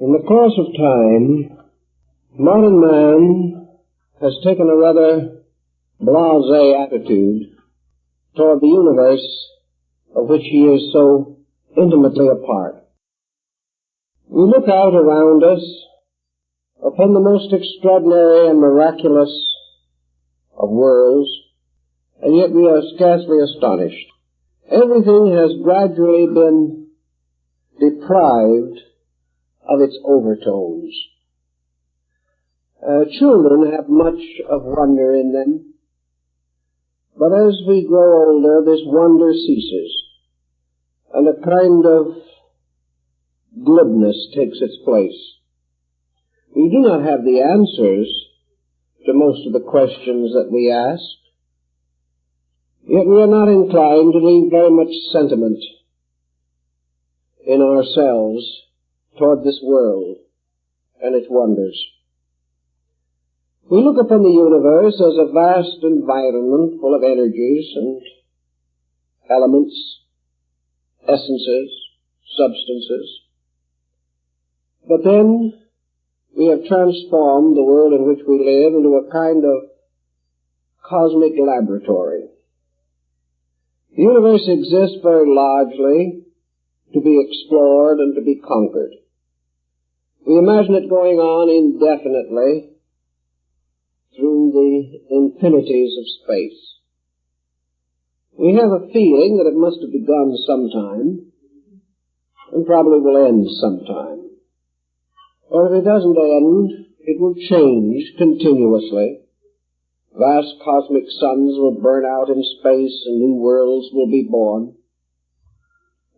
In the course of time, modern man has taken a rather blasé attitude toward the universe of which he is so intimately a part. We look out around us upon the most extraordinary and miraculous of worlds, and yet we are scarcely astonished. Everything has gradually been deprived of its overtones. Children have much of wonder in them, but as we grow older, this wonder ceases, and a kind of glibness takes its place. We do not have the answers to most of the questions that we ask, yet we are not inclined to leave very much sentiment in ourselves toward this world and its wonders. We look upon the universe as a vast environment full of energies and elements, essences, substances. But then we have transformed the world in which we live into a kind of cosmic laboratory. The universe exists very largely to be explored and to be conquered. We imagine it going on indefinitely through the infinities of space. We have a feeling that it must have begun sometime and probably will end sometime. Or if it doesn't end, it will change continuously. Vast cosmic suns will burn out in space and new worlds will be born.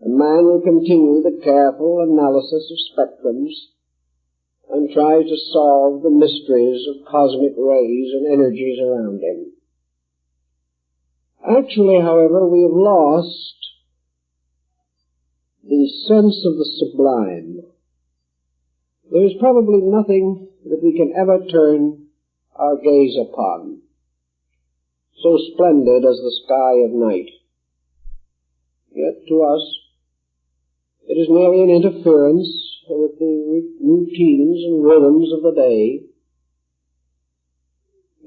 And man will continue the careful analysis of spectrums and try to solve the mysteries of cosmic rays and energies around him. Actually, however, we have lost the sense of the sublime. There is probably nothing that we can ever turn our gaze upon so splendid as the sky of night. Yet to us, it is merely an interference with the routines and rhythms of the day.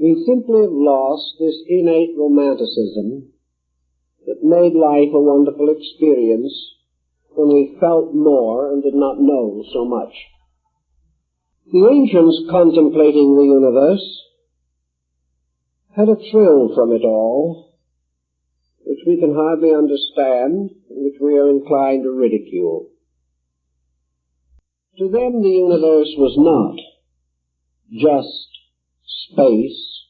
We simply have lost this innate romanticism that made life a wonderful experience when we felt more and did not know so much. The ancients contemplating the universe had a thrill from it all, which we can hardly understand, and which we are inclined to ridicule. To them the universe was not just space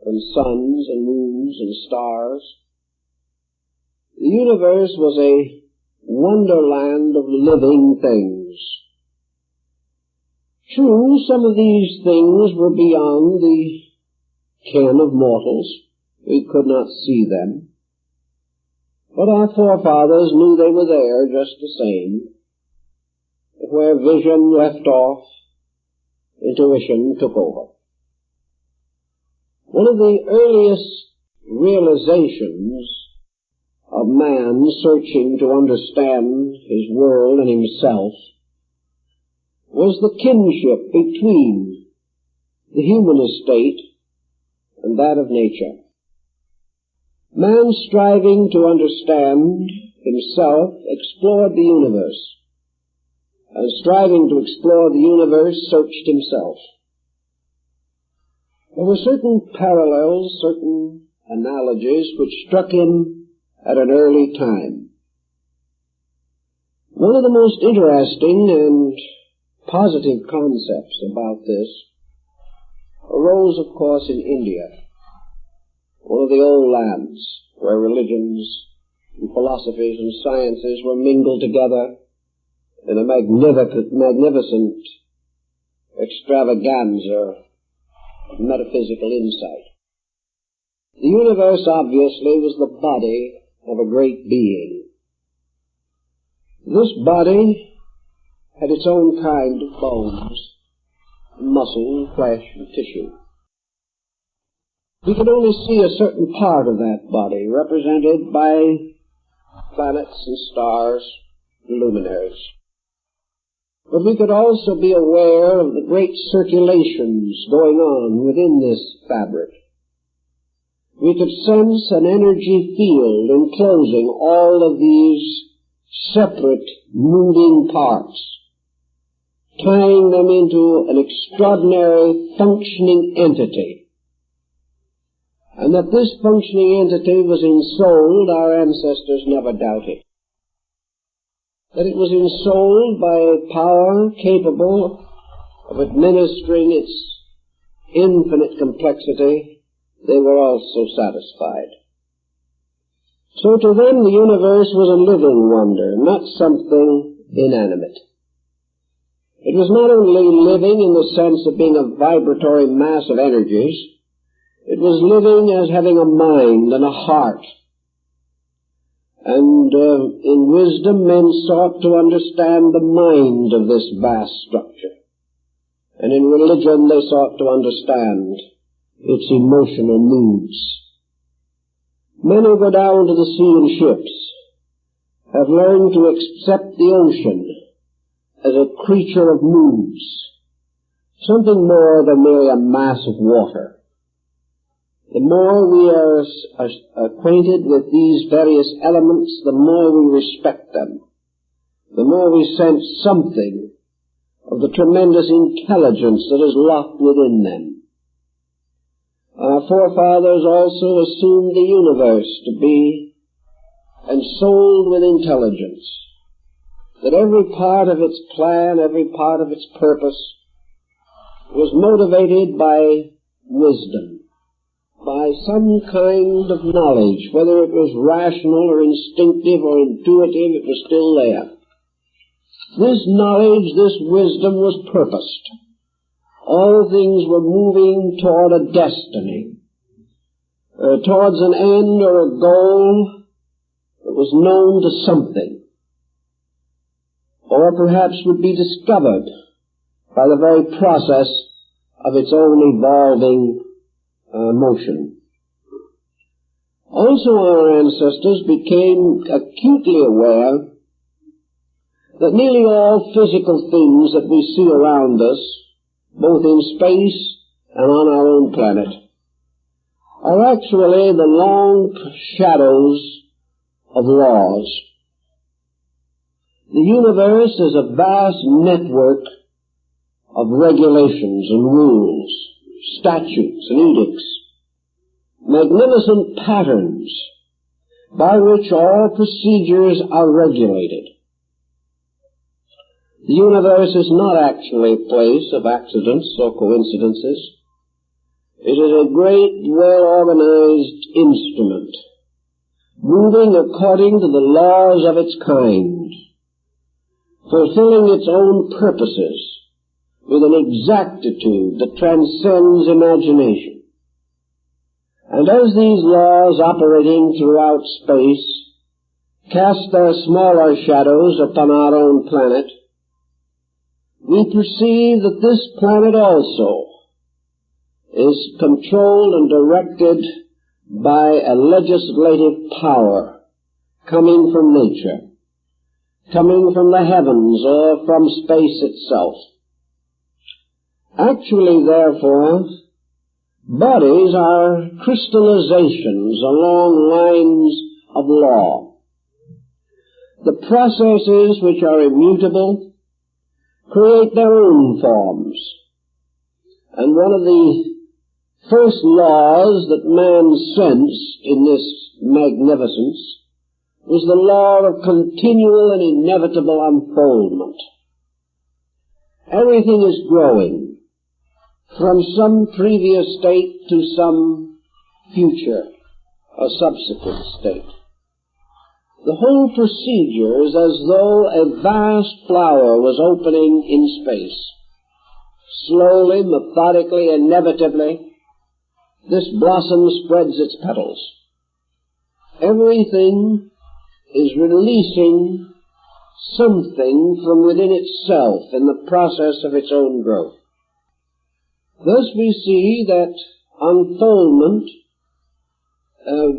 and suns and moons and stars. The universe was a wonderland of living things. True, some of these things were beyond the ken of mortals. We could not see them. But our forefathers knew they were there just the same. But where vision left off, intuition took over. One of the earliest realizations of man searching to understand his world and himself was the kinship between the human estate and that of nature. Man, striving to understand himself, explored the universe, and striving to explore the universe, searched himself. There were certain parallels, certain analogies which struck him at an early time. One of the most interesting and positive concepts about this arose, of course, in India, one of the old lands where religions and philosophies and sciences were mingled together in a magnificent extravaganza of metaphysical insight. The universe, obviously, was the body of a great being. This body had its own kind of bones, muscle, flesh, and tissue. We could only see a certain part of that body, represented by planets and stars and luminaries. But we could also be aware of the great circulations going on within this fabric. We could sense an energy field enclosing all of these separate moving parts, tying them into an extraordinary functioning entity. And that this functioning entity was ensouled, our ancestors never doubted. That it was ensouled by a power capable of administering its infinite complexity, they were also satisfied. So to them the universe was a living wonder, not something inanimate. It was not only living in the sense of being a vibratory mass of energies, it was living as having a mind and a heart. And in wisdom men sought to understand the mind of this vast structure. And in religion they sought to understand its emotional moods. Men who go down to the sea in ships have learned to accept the ocean as a creature of moods, something more than merely a mass of water. The more we are acquainted with these various elements, the more we respect them, the more we sense something of the tremendous intelligence that is locked within them. Our forefathers also assumed the universe to be ensouled with intelligence, that every part of its plan, every part of its purpose was motivated by wisdom, by some kind of knowledge, whether it was rational or instinctive or intuitive, it was still there. This knowledge, this wisdom was purposed. All things were moving toward a destiny, towards an end or a goal that was known to something, or perhaps would be discovered by the very process of its own evolving motion. Also our ancestors became acutely aware that nearly all physical things that we see around us, both in space and on our own planet, are actually the long shadows of laws. The universe is a vast network of regulations and rules, statutes and edicts, magnificent patterns by which all procedures are regulated. The universe is not actually a place of accidents or coincidences. It is a great, well-organized instrument, moving according to the laws of its kind, fulfilling its own purposes with an exactitude that transcends imagination. And as these laws operating throughout space cast their smaller shadows upon our own planet, we perceive that this planet also is controlled and directed by a legislative power coming from nature, coming from the heavens or from space itself. Actually, therefore, bodies are crystallizations along lines of law. The processes which are immutable create their own forms. And one of the first laws that man sensed in this magnificence was the law of continual and inevitable unfoldment. Everything is growing from some previous state to some future or subsequent state. The whole procedure is as though a vast flower was opening in space. Slowly, methodically, inevitably, this blossom spreads its petals. Everything is releasing something from within itself in the process of its own growth. Thus we see that unfoldment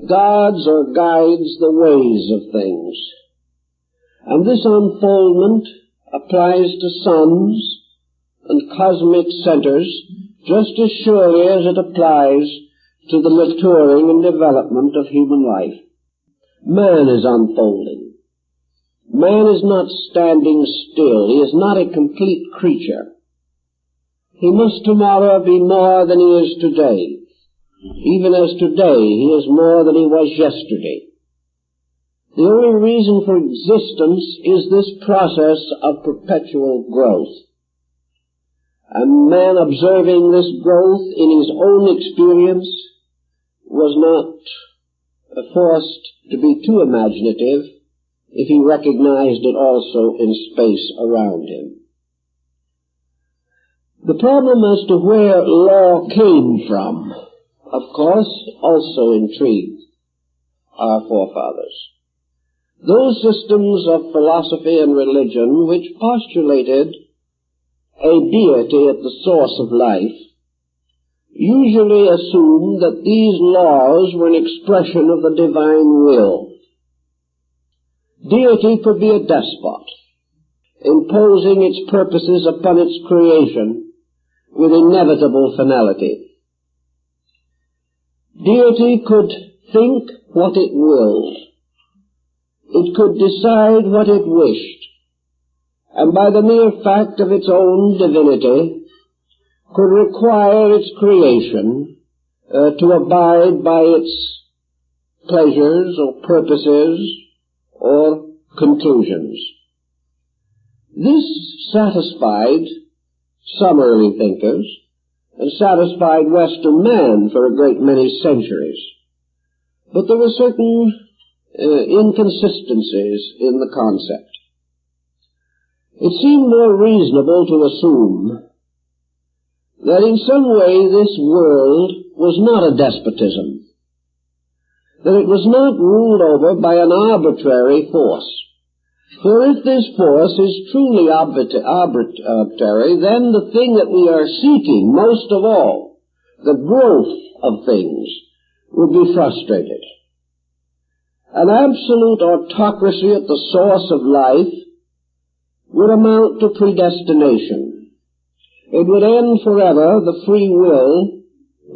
guards or guides the ways of things. And this unfoldment applies to suns and cosmic centers just as surely as it applies to the maturing and development of human life. Man is unfolding. Man is not standing still. He is not a complete creature. He must tomorrow be more than he is today, even as today he is more than he was yesterday. The only reason for existence is this process of perpetual growth. And man, observing this growth in his own experience, was not forced to be too imaginative if he recognized it also in space around him. The problem as to where law came from, of course, also intrigued our forefathers. Those systems of philosophy and religion which postulated a deity at the source of life usually assumed that these laws were an expression of the divine will. Deity could be a despot, imposing its purposes upon its creation with inevitable finality. Deity could think what it willed. It could decide what it wished, and by the mere fact of its own divinity could require its creation to abide by its pleasures or purposes or conclusions. This satisfied some early thinkers and satisfied Western man for a great many centuries. But there were certain inconsistencies in the concept. It seemed more reasonable to assume that in some way this world was not a despotism, that it was not ruled over by an arbitrary force. For if this force is truly arbitrary, then the thing that we are seeking most of all, the growth of things, would be frustrated. An absolute autocracy at the source of life would amount to predestination. It would end forever the free will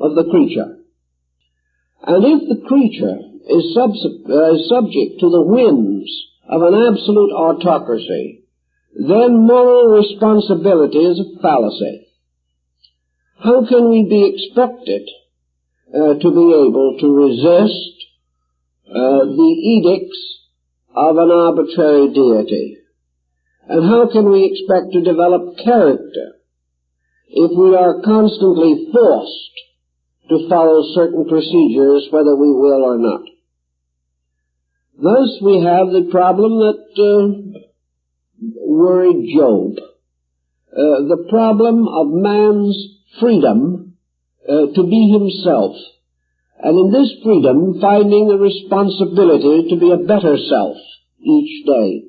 of the creature. And if the creature is subject to the whims of an absolute autocracy, then moral responsibility is a fallacy. How can we be expected to be able to resist the edicts of an arbitrary deity? And how can we expect to develop character if we are constantly forced to follow certain procedures whether we will or not? Thus we have the problem that worried Job, the problem of man's freedom to be himself, and in this freedom finding the responsibility to be a better self each day.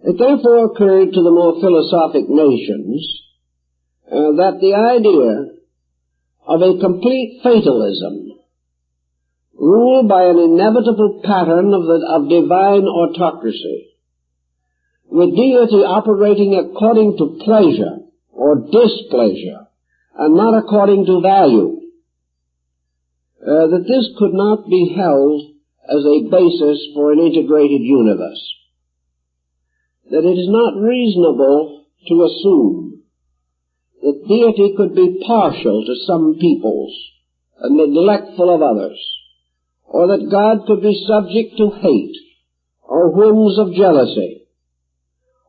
It therefore occurred to the more philosophic nations that the idea of a complete fatalism, ruled by an inevitable pattern of divine autocracy, with deity operating according to pleasure or displeasure, and not according to value, that this could not be held as a basis for an integrated universe. That it is not reasonable to assume that deity could be partial to some peoples and neglectful of others, or that God could be subject to hate or whims of jealousy,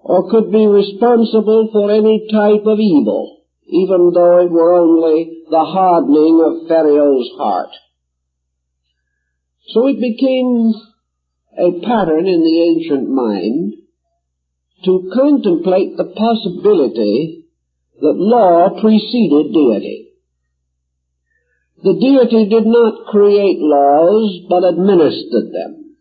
or could be responsible for any type of evil, even though it were only the hardening of Pharaoh's heart. So it became a pattern in the ancient mind to contemplate the possibility that law preceded deity. The deity did not create laws, but administered them,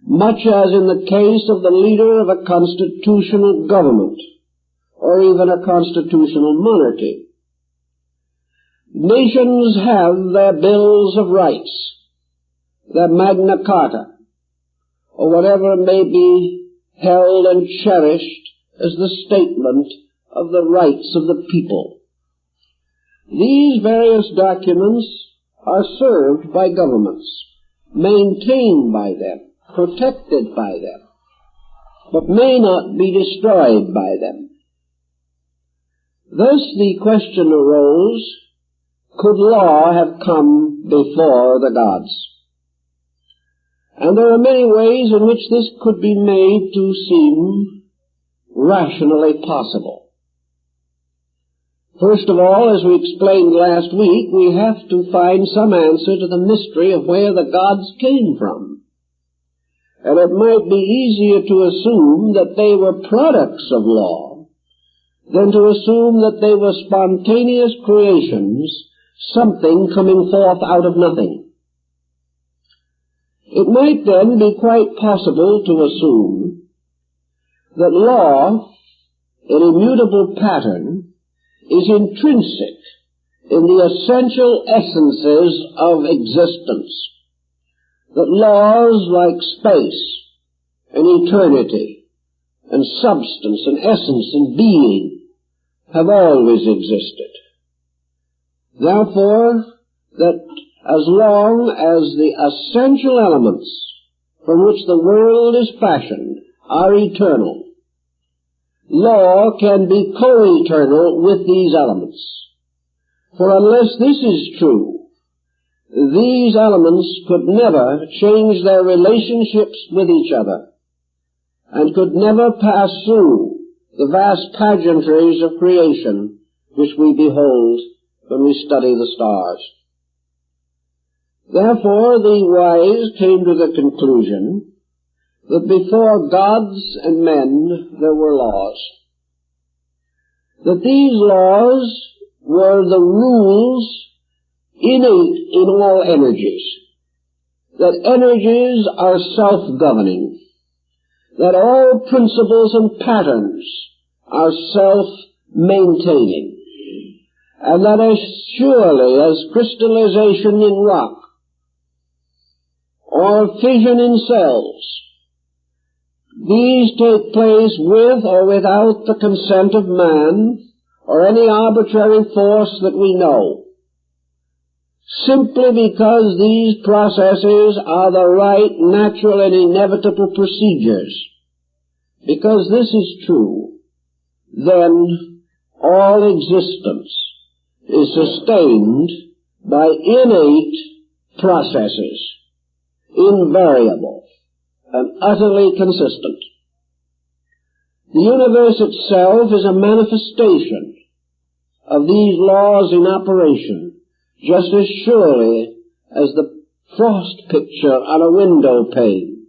much as in the case of the leader of a constitutional government, or even a constitutional monarchy. Nations have their bills of rights, their Magna Carta, or whatever may be held and cherished as the statement of the rights of the people. These various documents are served by governments, maintained by them, protected by them, but may not be destroyed by them. Thus the question arose, could law have come before the gods? And there are many ways in which this could be made to seem rationally possible. First of all, as we explained last week, we have to find some answer to the mystery of where the gods came from. And it might be easier to assume that they were products of law than to assume that they were spontaneous creations, something coming forth out of nothing. It might then be quite possible to assume that law, an immutable pattern, is intrinsic in the essential essences of existence, that laws like space and eternity and substance and essence and being have always existed. Therefore, that as long as the essential elements from which the world is fashioned are eternal, law can be co-eternal with these elements. For unless this is true, these elements could never change their relationships with each other and could never pass through the vast pageantries of creation which we behold when we study the stars. Therefore, the wise came to the conclusion that before gods and men there were laws, that these laws were the rules innate in all energies, that energies are self-governing, that all principles and patterns are self-maintaining, and that as surely as crystallization in rock or fission in cells, these take place with or without the consent of man or any arbitrary force that we know, simply because these processes are the right, natural, and inevitable procedures. Because this is true, then all existence is sustained by innate processes, invariable and utterly consistent. The universe itself is a manifestation of these laws in operation, just as surely as the frost picture on a window pane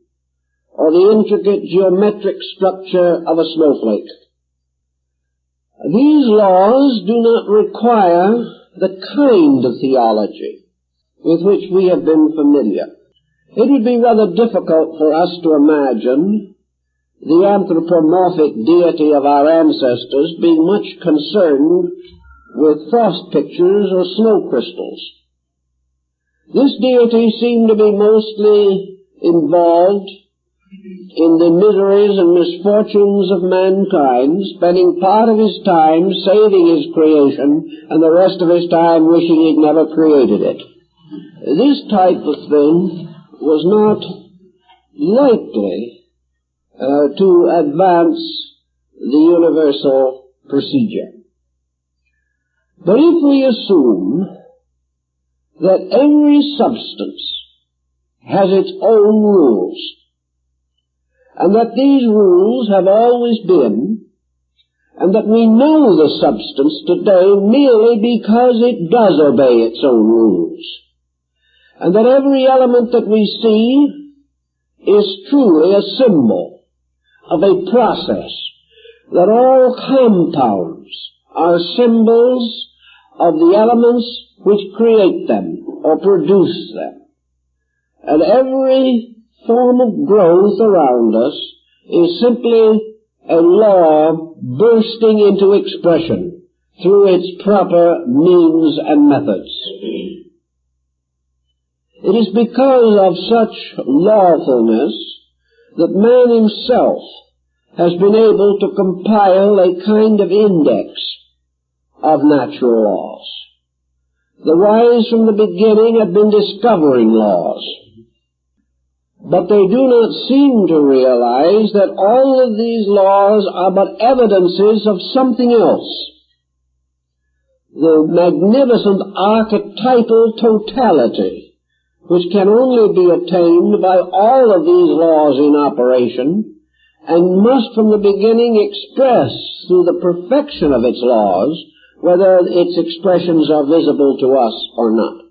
or the intricate geometric structure of a snowflake. These laws do not require the kind of theology with which we have been familiar. It would be rather difficult for us to imagine the anthropomorphic deity of our ancestors being much concerned with frost pictures or snow crystals. This deity seemed to be mostly involved in the miseries and misfortunes of mankind, spending part of his time saving his creation and the rest of his time wishing he'd never created it. This type of thing was not likely to advance the universal procedure. But if we assume that every substance has its own rules, and that these rules have always been, and that we know the substance today merely because it does obey its own rules, and that every element that we see is truly a symbol of a process, that all compounds are symbols of the elements which create them or produce them, and every form of growth around us is simply a law bursting into expression through its proper means and methods. It is because of such lawfulness that man himself has been able to compile a kind of index of natural laws. The wise from the beginning have been discovering laws, but they do not seem to realize that all of these laws are but evidences of something else. The magnificent archetypal totality, which can only be attained by all of these laws in operation, and must from the beginning express through the perfection of its laws, whether its expressions are visible to us or not.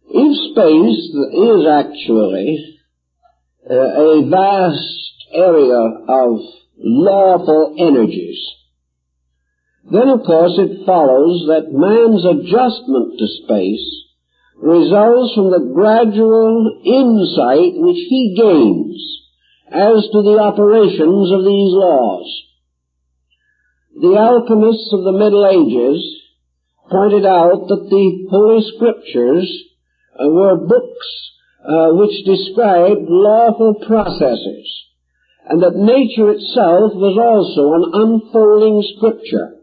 If space is actually a vast area of lawful energies, then of course it follows that man's adjustment to space results from the gradual insight which he gains as to the operations of these laws. The alchemists of the Middle Ages pointed out that the Holy Scriptures were books which described lawful processes, and that nature itself was also an unfolding scripture,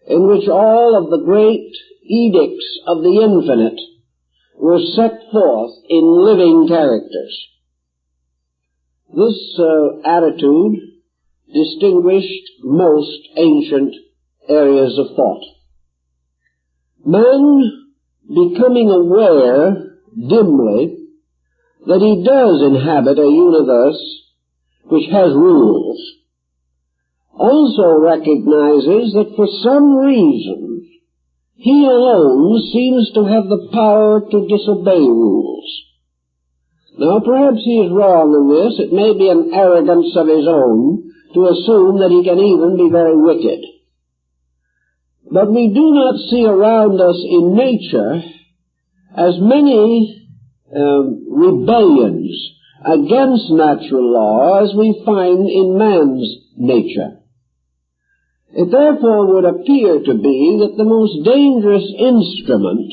in which all of the great edicts of the infinite were set forth in living characters. This attitude distinguished most ancient areas of thought. Man, becoming aware dimly that he does inhabit a universe which has rules, also recognizes that for some reason he alone seems to have the power to disobey rules. Now perhaps he is wrong in this. It may be an arrogance of his own to assume that he can even be very wicked. But we do not see around us in nature as many rebellions against natural law as we find in man's nature. It therefore would appear to be that the most dangerous instrument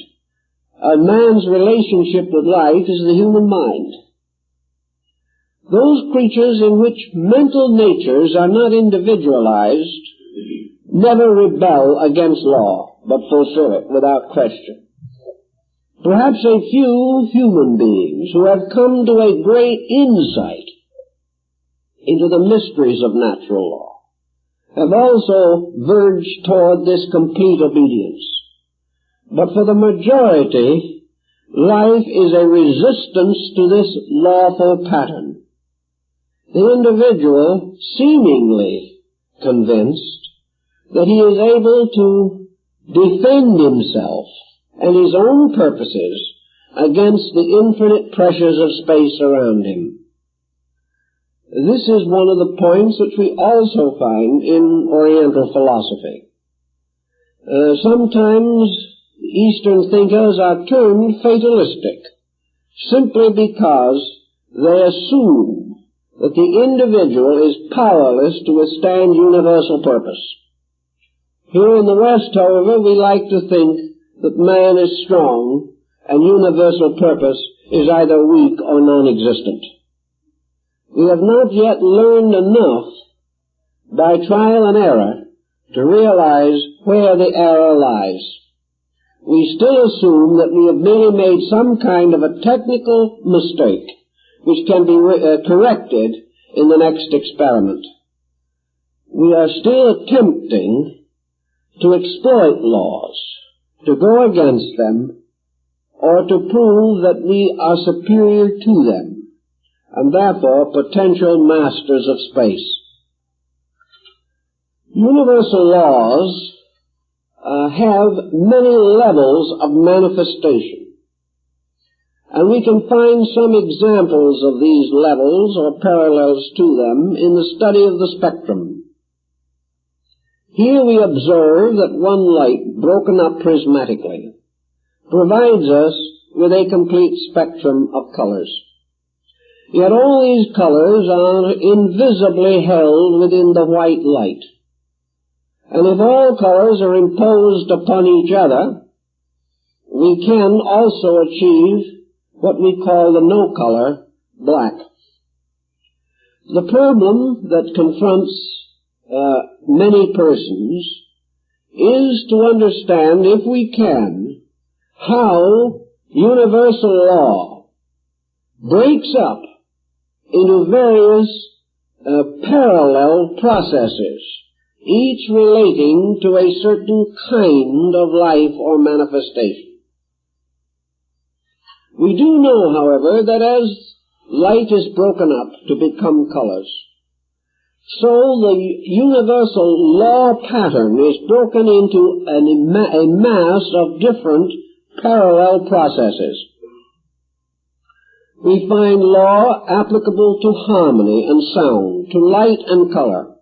of man's relationship with life is the human mind. Those creatures in which mental natures are not individualized never rebel against law, but fulfill it without question. Perhaps a few human beings who have come to a great insight into the mysteries of natural law have also verged toward this complete obedience. But for the majority, life is a resistance to this lawful pattern. The individual, seemingly convinced that he is able to defend himself and his own purposes against the infinite pressures of space around him. This is one of the points which we also find in Oriental philosophy. Sometimes Eastern thinkers are termed fatalistic simply because they assume that the individual is powerless to withstand universal purpose. Here in the West, however, we like to think that man is strong and universal purpose is either weak or non-existent. We have not yet learned enough by trial and error to realize where the error lies. We still assume that we have merely made some kind of a technical mistake which can be corrected in the next experiment. We are still attempting to exploit laws, to go against them, or to prove that we are superior to them, and therefore potential masters of space. Universal laws have many levels of manifestation, and we can find some examples of these levels or parallels to them in the study of the spectrum. Here we observe that one light, broken up prismatically, provides us with a complete spectrum of colors. Yet all these colors are invisibly held within the white light. And if all colors are imposed upon each other, we can also achieve what we call the no-color black. The problem that confronts many persons is to understand, if we can, how universal law breaks up into various parallel processes, each relating to a certain kind of life or manifestation. We do know, however, that as light is broken up to become colors, so the universal law pattern is broken into a mass of different parallel processes. We find law applicable to harmony and sound, to light and color.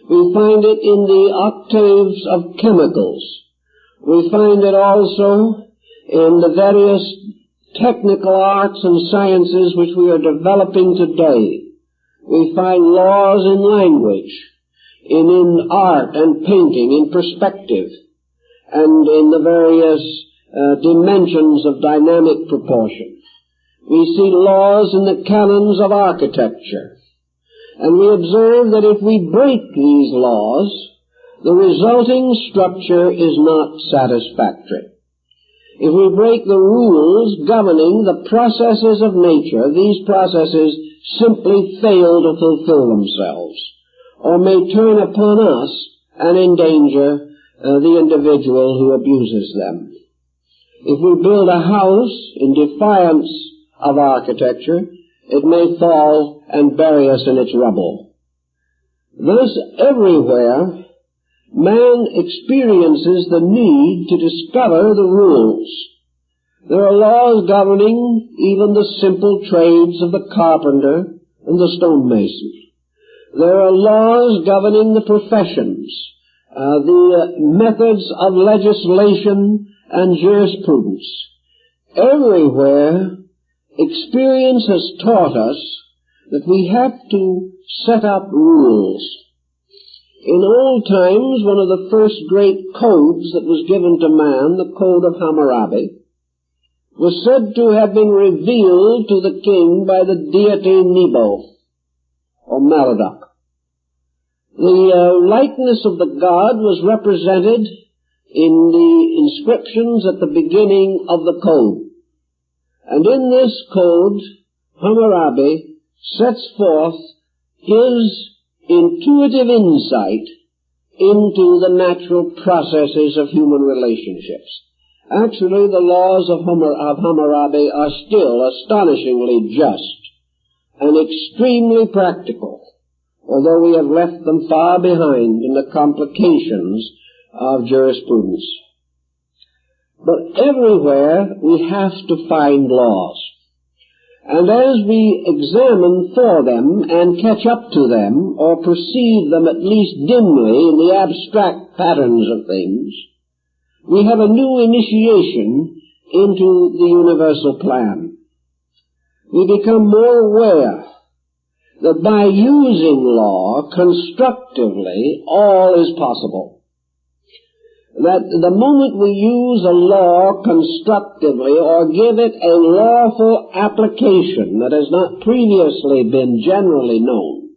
We find it in the octaves of chemicals. We find it also in the various technical arts and sciences which we are developing today. We find laws in language, in art and painting, in perspective, and in the various dimensions of dynamic proportion. We see laws in the canons of architecture, and we observe that if we break these laws, the resulting structure is not satisfactory. If we break the rules governing the processes of nature, these processes simply fail to fulfill themselves, or may turn upon us and endanger the individual who abuses them. If we build a house in defiance of architecture, it may fall and bury us in its rubble. Thus, everywhere, man experiences the need to discover the rules. There are laws governing even the simple trades of the carpenter and the stonemason. There are laws governing the professions, the methods of legislation and jurisprudence. Everywhere, experience has taught us that we have to set up rules. In old times, one of the first great codes that was given to man, the Code of Hammurabi, was said to have been revealed to the king by the deity Nebo, or Merodach. The likeness of the god was represented in the inscriptions at the beginning of the code. And in this code, Hammurabi sets forth his intuitive insight into the natural processes of human relationships. Actually, the laws of Hammurabi are still astonishingly just and extremely practical, although we have left them far behind in the complications of jurisprudence. But everywhere we have to find laws. And as we examine for them and catch up to them, or perceive them at least dimly in the abstract patterns of things, we have a new initiation into the universal plan. We become more aware that by using law constructively, all is possible. That the moment we use a law constructively or give it a lawful application that has not previously been generally known,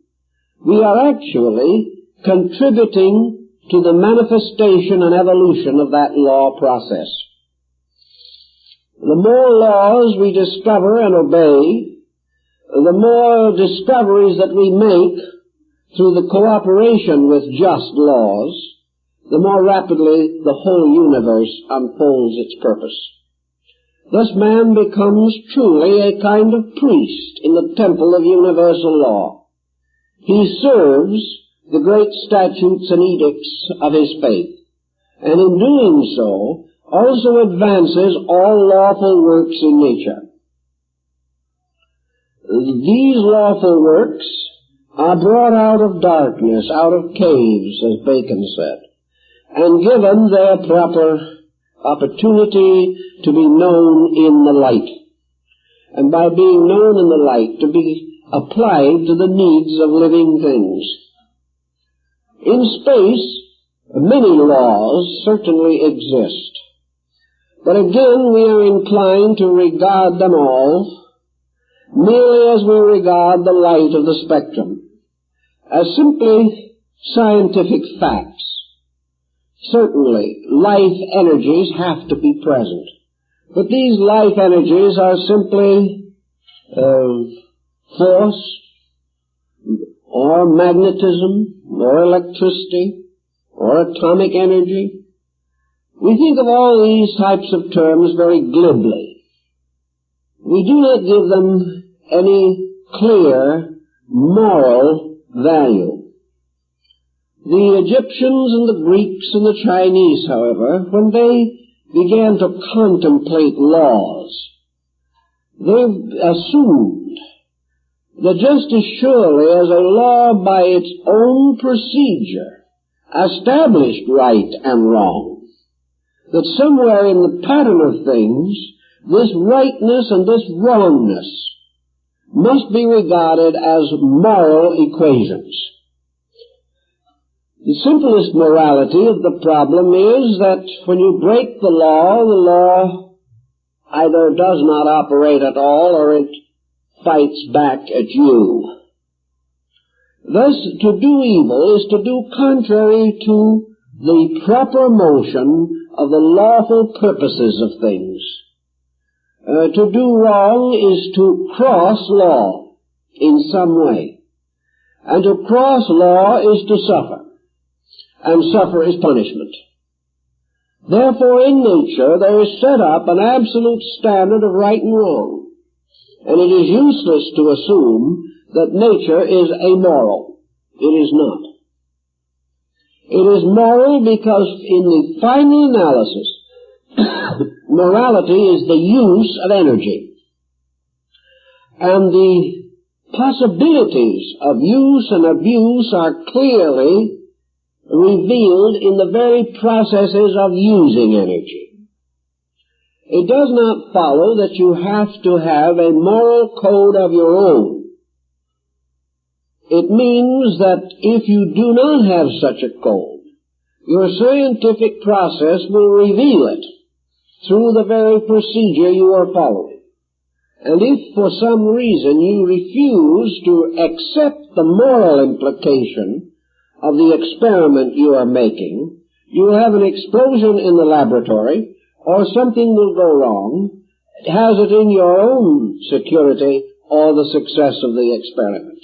we are actually contributing to the manifestation and evolution of that law process. The more laws we discover and obey, the more discoveries that we make through the cooperation with just laws, the more rapidly the whole universe unfolds its purpose. Thus man becomes truly a kind of priest in the temple of universal law. He serves the great statutes and edicts of his faith, and in doing so also advances all lawful works in nature. These lawful works are brought out of darkness, out of caves, as Bacon said, and given their proper opportunity to be known in the light, and by being known in the light, to be applied to the needs of living things. In space, many laws certainly exist, but again we are inclined to regard them all merely as we regard the light of the spectrum. as simply scientific facts. Certainly, life energies have to be present. But these life energies are simply force, or magnetism, or electricity, or atomic energy. We think of all these types of terms very glibly. We do not give them any clear moral value. The Egyptians and the Greeks and the Chinese, however, when they began to contemplate laws, they assumed that just as surely as a law by its own procedure established right and wrong, that somewhere in the pattern of things, this rightness and this wrongness must be regarded as moral equations. The simplest morality of the problem is that when you break the law either does not operate at all or it fights back at you. Thus, to do evil is to do contrary to the proper motion of the lawful purposes of things. To do wrong is to cross law in some way. And to cross law is to suffer. And suffer is punishment. Therefore, in nature, there is set up an absolute standard of right and wrong. And it is useless to assume that nature is amoral. It is not. It is moral because in the final analysis, morality is the use of energy. And the possibilities of use and abuse are clearly revealed in the very processes of using energy. It does not follow that you have to have a moral code of your own. It means that if you do not have such a code, your scientific process will reveal it through the very procedure you are following. And if for some reason you refuse to accept the moral implication of the experiment you are making, you will have an explosion in the laboratory, or something will go wrong, has it in your own security or the success of the experiment.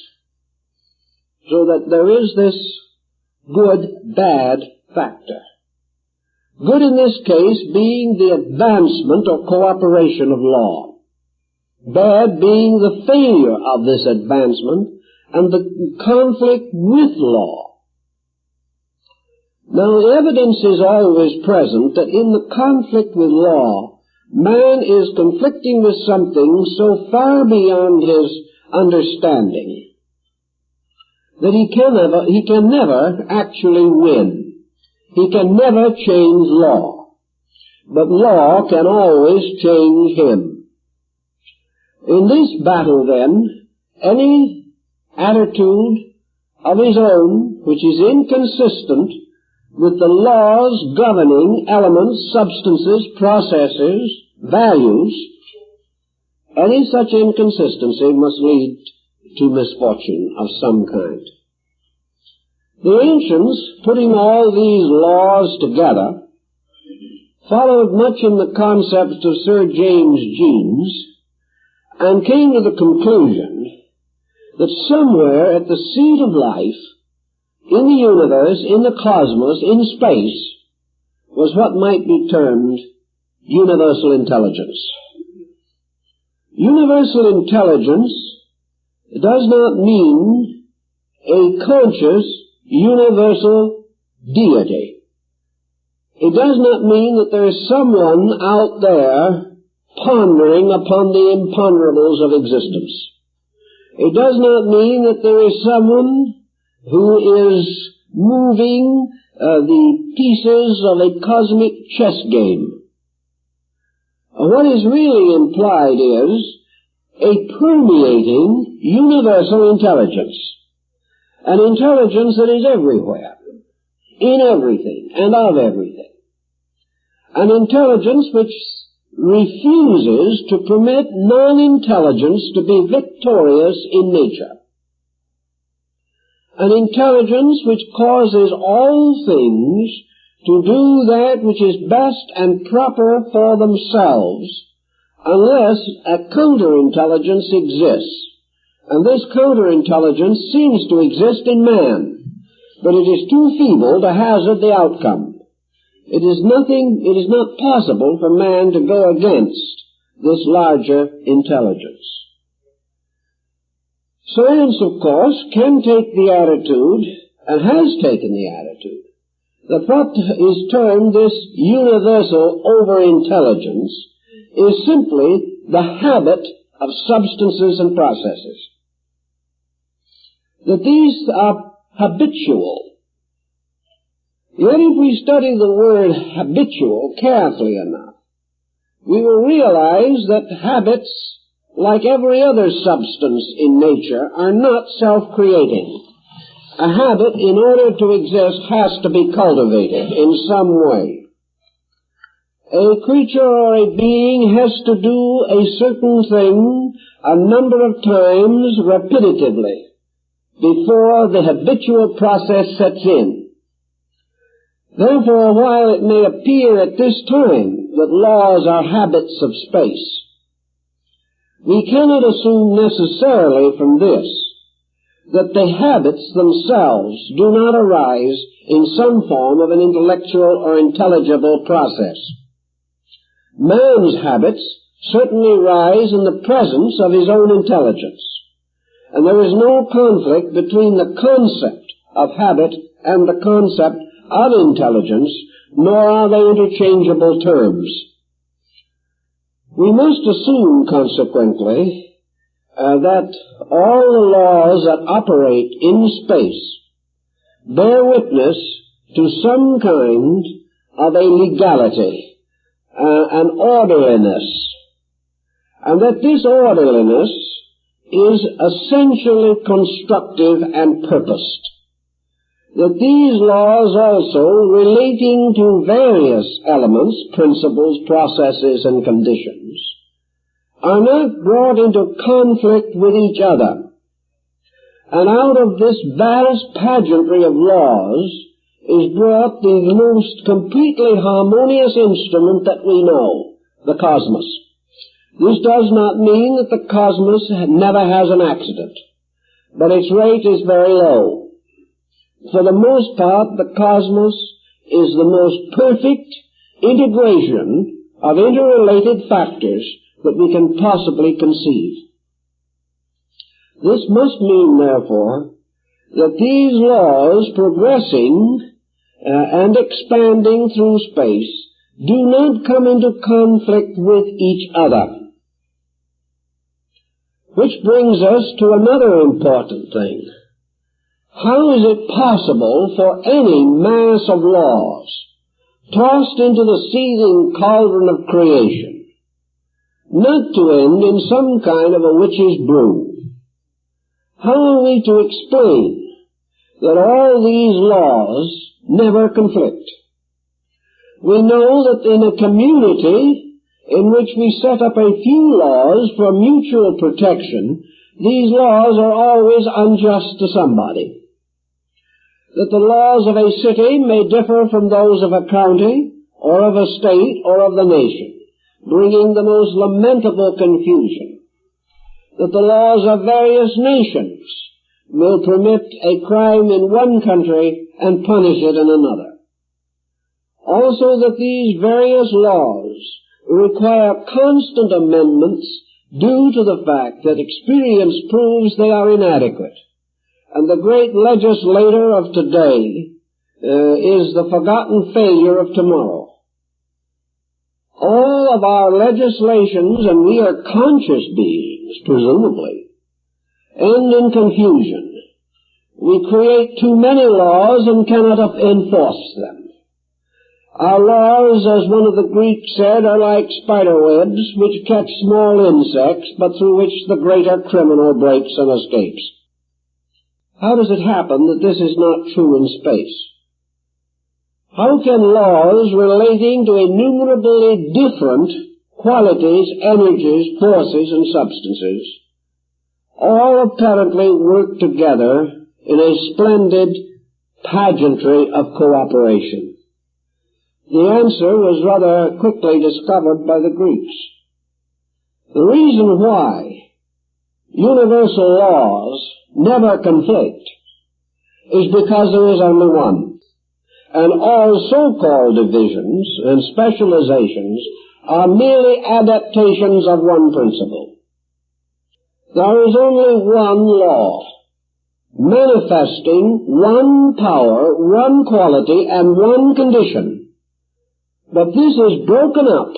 So that there is this good-bad factor. Good in this case being the advancement or cooperation of law. Bad being the failure of this advancement and the conflict with law. Now, evidence is always present that in the conflict with law, man is conflicting with something so far beyond his understanding that he can never actually win. He can never change law. But law can always change him. In this battle, then, any attitude of his own which is inconsistent with the laws governing elements, substances, processes, values, any such inconsistency must lead to misfortune of some kind. The ancients, putting all these laws together, followed much in the concepts of Sir James Jeans, and came to the conclusion that somewhere at the seat of life, in the universe, in the cosmos, in space, was what might be termed universal intelligence. Universal intelligence does not mean a conscious universal deity. It does not mean that there is someone out there pondering upon the imponderables of existence. It does not mean that there is someone who is moving the pieces of a cosmic chess game. What is really implied is a permeating universal intelligence, an intelligence that is everywhere, in everything, and of everything, an intelligence which refuses to permit non-intelligence to be victorious in nature. an intelligence which causes all things to do that which is best and proper for themselves, unless a counterintelligence exists. And this counterintelligence seems to exist in man, but it is too feeble to hazard the outcome. It is not possible for man to go against this larger intelligence. Science, of course, can take the attitude, and has taken the attitude, that what is termed this universal overintelligence is simply the habit of substances and processes. That these are habitual. Yet if we study the word habitual carefully enough, we will realize that habits, like every other substance in nature, are not self-creating. A habit, in order to exist, has to be cultivated in some way. A creature or a being has to do a certain thing a number of times repetitively before the habitual process sets in. Therefore, while it may appear at this time that laws are habits of space, we cannot assume necessarily from this that the habits themselves do not arise in some form of an intellectual or intelligible process. Man's habits certainly rise in the presence of his own intelligence, and there is no conflict between the concept of habit and the concept of intelligence, nor are they interchangeable terms. We must assume, consequently, that all the laws that operate in space bear witness to some kind of a legality, an orderliness, and that this orderliness is essentially constructive and purposed. That these laws also, relating to various elements, principles, processes, and conditions, are not brought into conflict with each other. And out of this vast pageantry of laws is brought the most completely harmonious instrument that we know, the cosmos. This does not mean that the cosmos never has an accident, but its rate is very low. For the most part, the cosmos is the most perfect integration of interrelated factors that we can possibly conceive. This must mean, therefore, that these laws progressing and expanding through space do not come into conflict with each other. Which brings us to another important thing. How is it possible for any mass of laws tossed into the seething cauldron of creation not to end in some kind of a witch's brew? How are we to explain that all these laws never conflict? We know that in a community in which we set up a few laws for mutual protection, these laws are always unjust to somebody. That the laws of a city may differ from those of a county, or of a state, or of the nation, bringing the most lamentable confusion. That the laws of various nations will permit a crime in one country and punish it in another. Also that these various laws require constant amendments due to the fact that experience proves they are inadequate. And the great legislator of today is the forgotten failure of tomorrow. All of our legislations, and we are conscious beings, presumably, end in confusion. We create too many laws and cannot enforce them. Our laws, as one of the Greeks said, are like spider webs which catch small insects, but through which the greater criminal breaks and escapes. How does it happen that this is not true in space? How can laws relating to innumerably different qualities, energies, forces, and substances all apparently work together in a splendid pageantry of cooperation? The answer was rather quickly discovered by the Greeks. The reason why universal laws never conflict is because there is only one. And all so-called divisions and specializations are merely adaptations of one principle. There is only one law, manifesting one power, one quality, and one condition. But this is broken up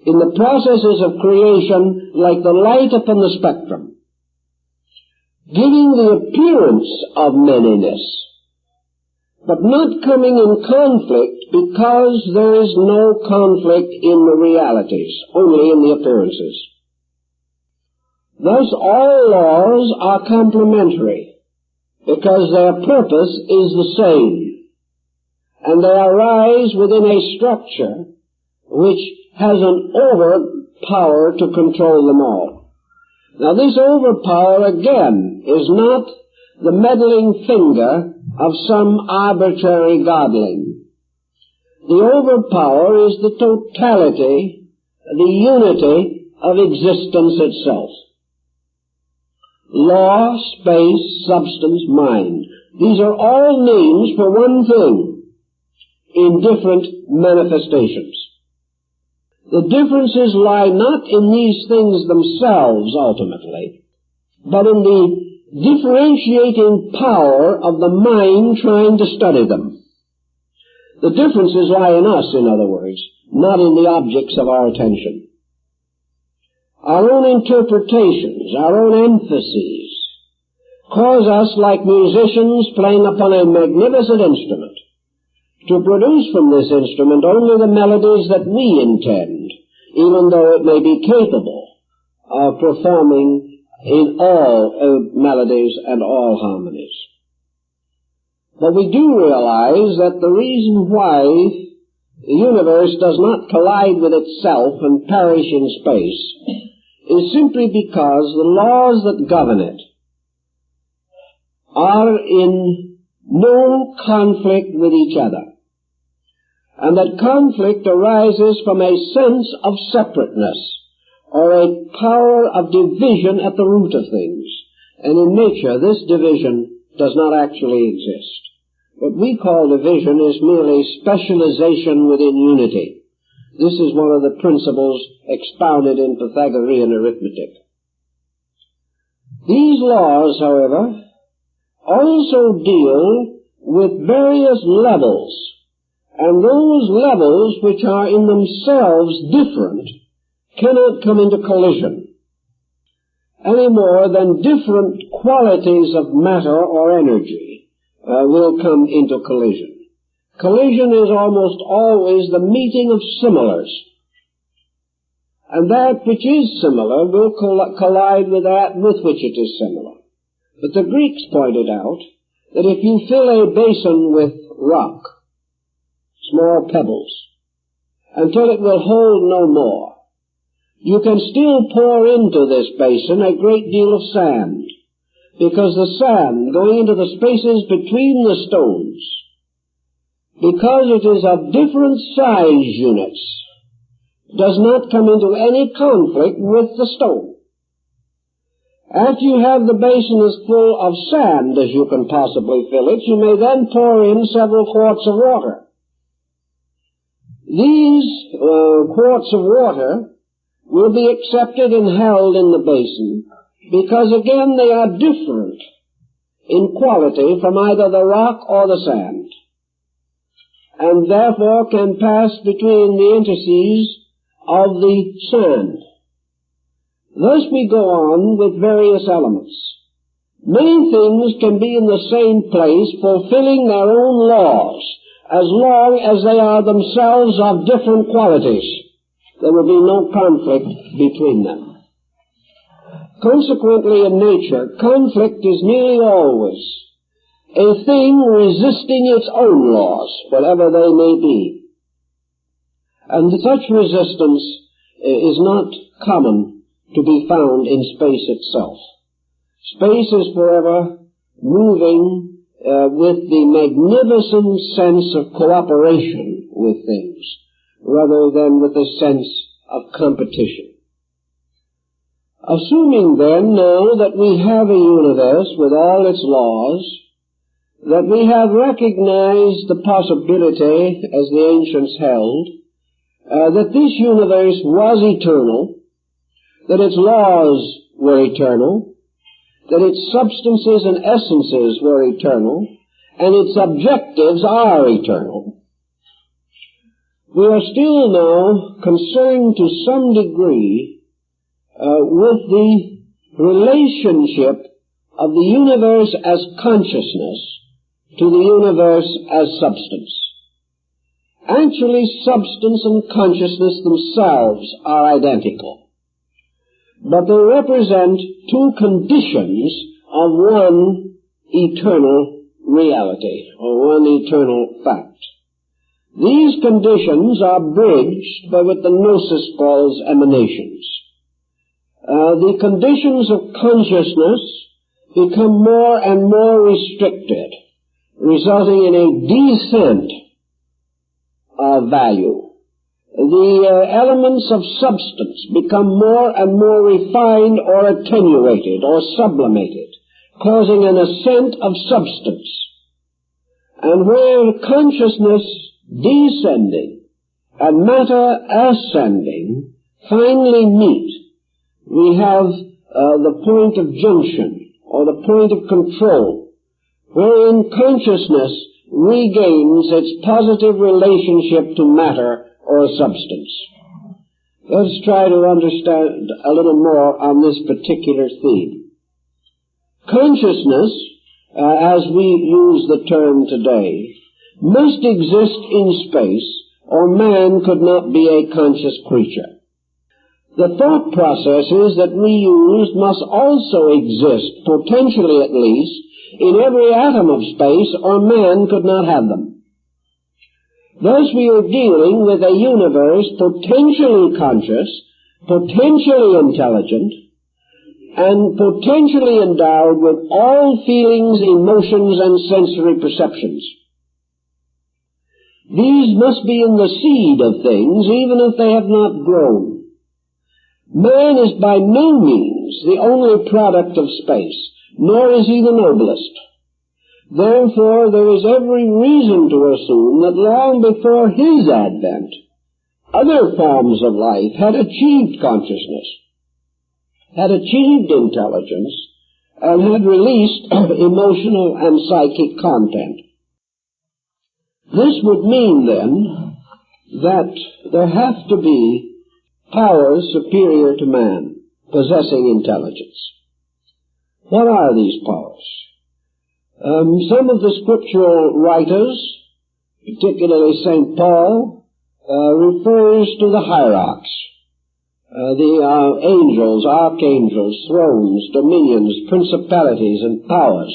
in the processes of creation like the light upon the spectrum, giving the appearance of manyness, but not coming in conflict because there is no conflict in the realities, only in the appearances. Thus all laws are complementary because their purpose is the same, and they arise within a structure which has an overpower to control them all. Now this overpower again is not the meddling finger of some arbitrary godling. The overpower is the totality, the unity of existence itself. Law, space, substance, mind. These are all names for one thing in different manifestations. The differences lie not in these things themselves ultimately, but in the differentiating power of the mind trying to study them. The differences lie in us, in other words, not in the objects of our attention. Our own interpretations, our own emphases, cause us, like musicians playing upon a magnificent instrument, to produce from this instrument only the melodies that we intend, even though it may be capable of performing in all melodies and all harmonies. But we do realize that the reason why the universe does not collide with itself and perish in space is simply because the laws that govern it are in no conflict with each other, and that conflict arises from a sense of separateness or a power of division at the root of things. And in nature this division does not actually exist. What we call division is merely specialization within unity. This is one of the principles expounded in Pythagorean arithmetic. These laws, however, also deal with various levels, and those levels which are in themselves different cannot come into collision any more than different qualities of matter or energy will come into collision. Collision is almost always the meeting of similars, and that which is similar will collide with that with which it is similar. But the Greeks pointed out that if you fill a basin with rock, small pebbles, until it will hold no more, you can still pour into this basin a great deal of sand, because the sand going into the spaces between the stones, because it is of different size units, does not come into any conflict with the stone. After you have the basin as full of sand as you can possibly fill it, you may then pour in several quarts of water. These quarts of water will be accepted and held in the basin because, again, they are different in quality from either the rock or the sand, and therefore can pass between the interstices of the sand. Thus we go on with various elements. Many things can be in the same place, fulfilling their own laws, as long as they are themselves of different qualities. There will be no conflict between them. Consequently, in nature, conflict is nearly always a thing resisting its own laws, whatever they may be. And such resistance is not common to be found in space itself. Space is forever moving with the magnificent sense of cooperation with things, rather than with a sense of competition. Assuming then now that we have a universe with all its laws, that we have recognized the possibility, as the ancients held, that this universe was eternal, that its laws were eternal, that its substances and essences were eternal, and its objectives are eternal, we are still now concerned to some degree with the relationship of the universe as consciousness to the universe as substance. Actually, substance and consciousness themselves are identical, but they represent two conditions of one eternal reality, or one eternal fact. These conditions are bridged by what the Gnosis calls emanations. The conditions of consciousness become more and more restricted, resulting in a descent of value. The elements of substance become more and more refined or attenuated or sublimated, causing an ascent of substance. And where consciousness descending and matter ascending finally meet, we have the point of junction, or the point of control, wherein consciousness regains its positive relationship to matter or substance. Let's try to understand a little more on this particular theme. Consciousness, as we use the term today, must exist in space, or man could not be a conscious creature. The thought processes that we use must also exist, potentially at least, in every atom of space, or man could not have them. Thus we are dealing with a universe potentially conscious, potentially intelligent, and potentially endowed with all feelings, emotions, and sensory perceptions. These must be in the seed of things, even if they have not grown. Man is by no means the only product of space, nor is he the noblest. Therefore, there is every reason to assume that long before his advent, other forms of life had achieved consciousness, had achieved intelligence, and had released emotional and psychic content. This would mean, then, that there have to be powers superior to man, possessing intelligence. What are these powers? Some of the scriptural writers, particularly St. Paul, refers to the hierarchs, the angels, archangels, thrones, dominions, principalities, and powers.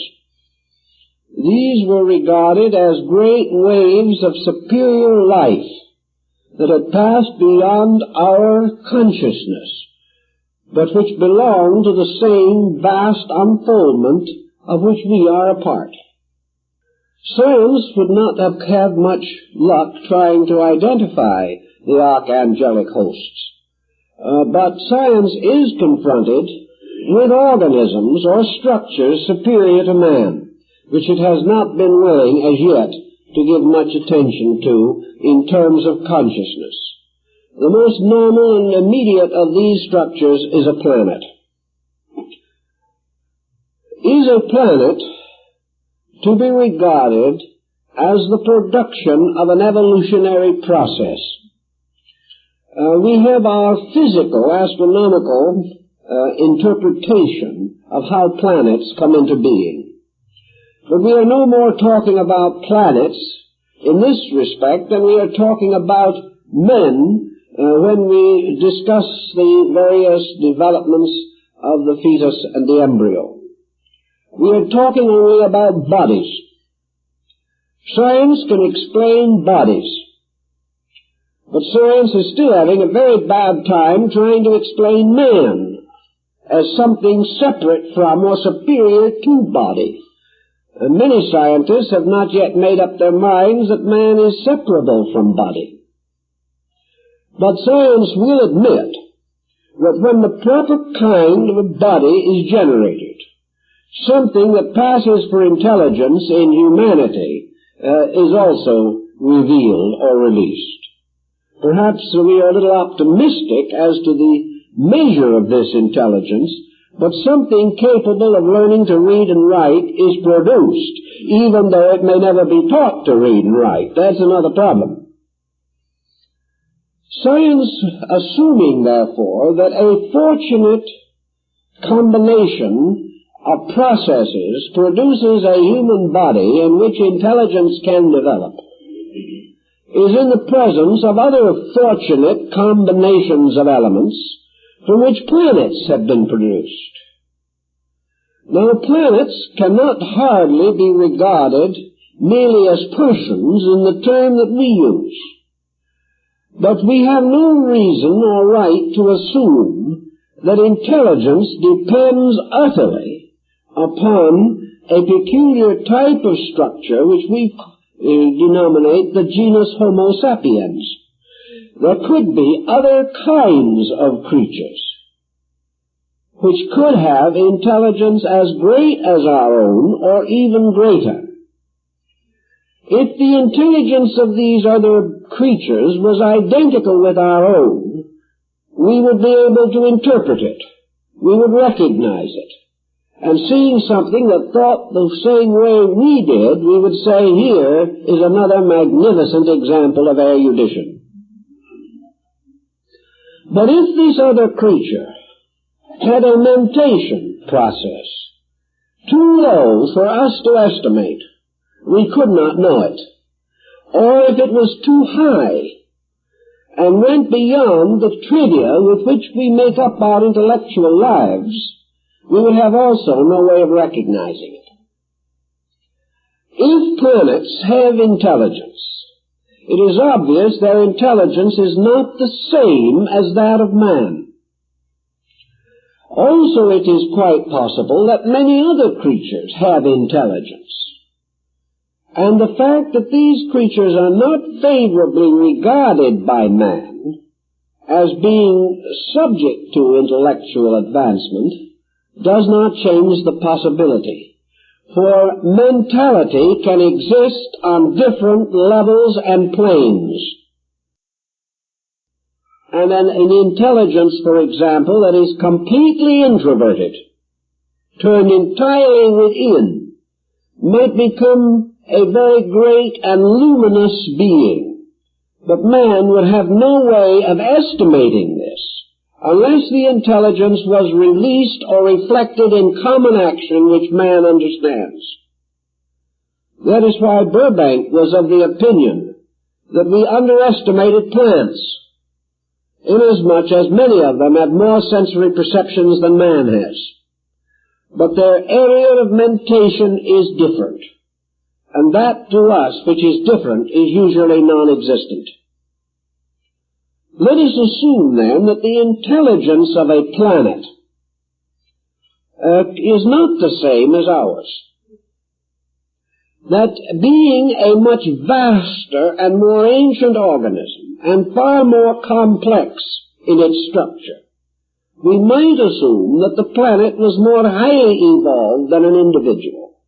These were regarded as great waves of superior life that had passed beyond our consciousness, but which belong to the same vast unfoldment of which we are a part. Science would not have had much luck trying to identify the archangelic hosts, but science is confronted with organisms or structures superior to man, which it has not been willing as yet to give much attention to in terms of consciousness. The most normal and immediate of these structures is a planet. Is a planet to be regarded as the production of an evolutionary process? We have our physical, astronomical interpretation of how planets come into being. But we are no more talking about planets in this respect than we are talking about men when we discuss the various developments of the fetus and the embryo. We are talking only about bodies. Science can explain bodies, but science is still having a very bad time trying to explain man as something separate from or superior to body. And many scientists have not yet made up their minds that man is separable from body. But science will admit that when the proper kind of a body is generated, something that passes for intelligence in humanity is also revealed or released. Perhaps we are a little optimistic as to the measure of this intelligence, but something capable of learning to read and write is produced, even though it may never be taught to read and write. That's another problem. Science, assuming, therefore, that a fortunate combination of processes produces a human body in which intelligence can develop, is in the presence of other fortunate combinations of elements from which planets have been produced. Now, planets cannot hardly be regarded merely as persons in the term that we use. But we have no reason or right to assume that intelligence depends utterly upon a peculiar type of structure which we denominate the genus Homo sapiens. There could be other kinds of creatures which could have intelligence as great as our own or even greater. If the intelligence of these other creatures was identical with our own, we would be able to interpret it. We would recognize it. And seeing something that thought the same way we did, we would say, here is another magnificent example of erudition. But if this other creature had a mentation process too low for us to estimate, we could not know it. Or if it was too high and went beyond the trivia with which we make up our intellectual lives, we would have also no way of recognizing it. If planets have intelligence, it is obvious their intelligence is not the same as that of man. Also, it is quite possible that many other creatures have intelligence. And the fact that these creatures are not favorably regarded by man as being subject to intellectual advancement does not change the possibility. For mentality can exist on different levels and planes. And an intelligence, for example, that is completely introverted, turned entirely within, might become a very great and luminous being. But man would have no way of estimating this unless the intelligence was released or reflected in common action which man understands. That is why Burbank was of the opinion that we underestimated plants, inasmuch as many of them have more sensory perceptions than man has. But their area of mentation is different. And that, to us, which is different, is usually non-existent. Let us assume, then, that the intelligence of a planet is not the same as ours. That being a much vaster and more ancient organism, and far more complex in its structure, we might assume that the planet was more highly evolved than an individual,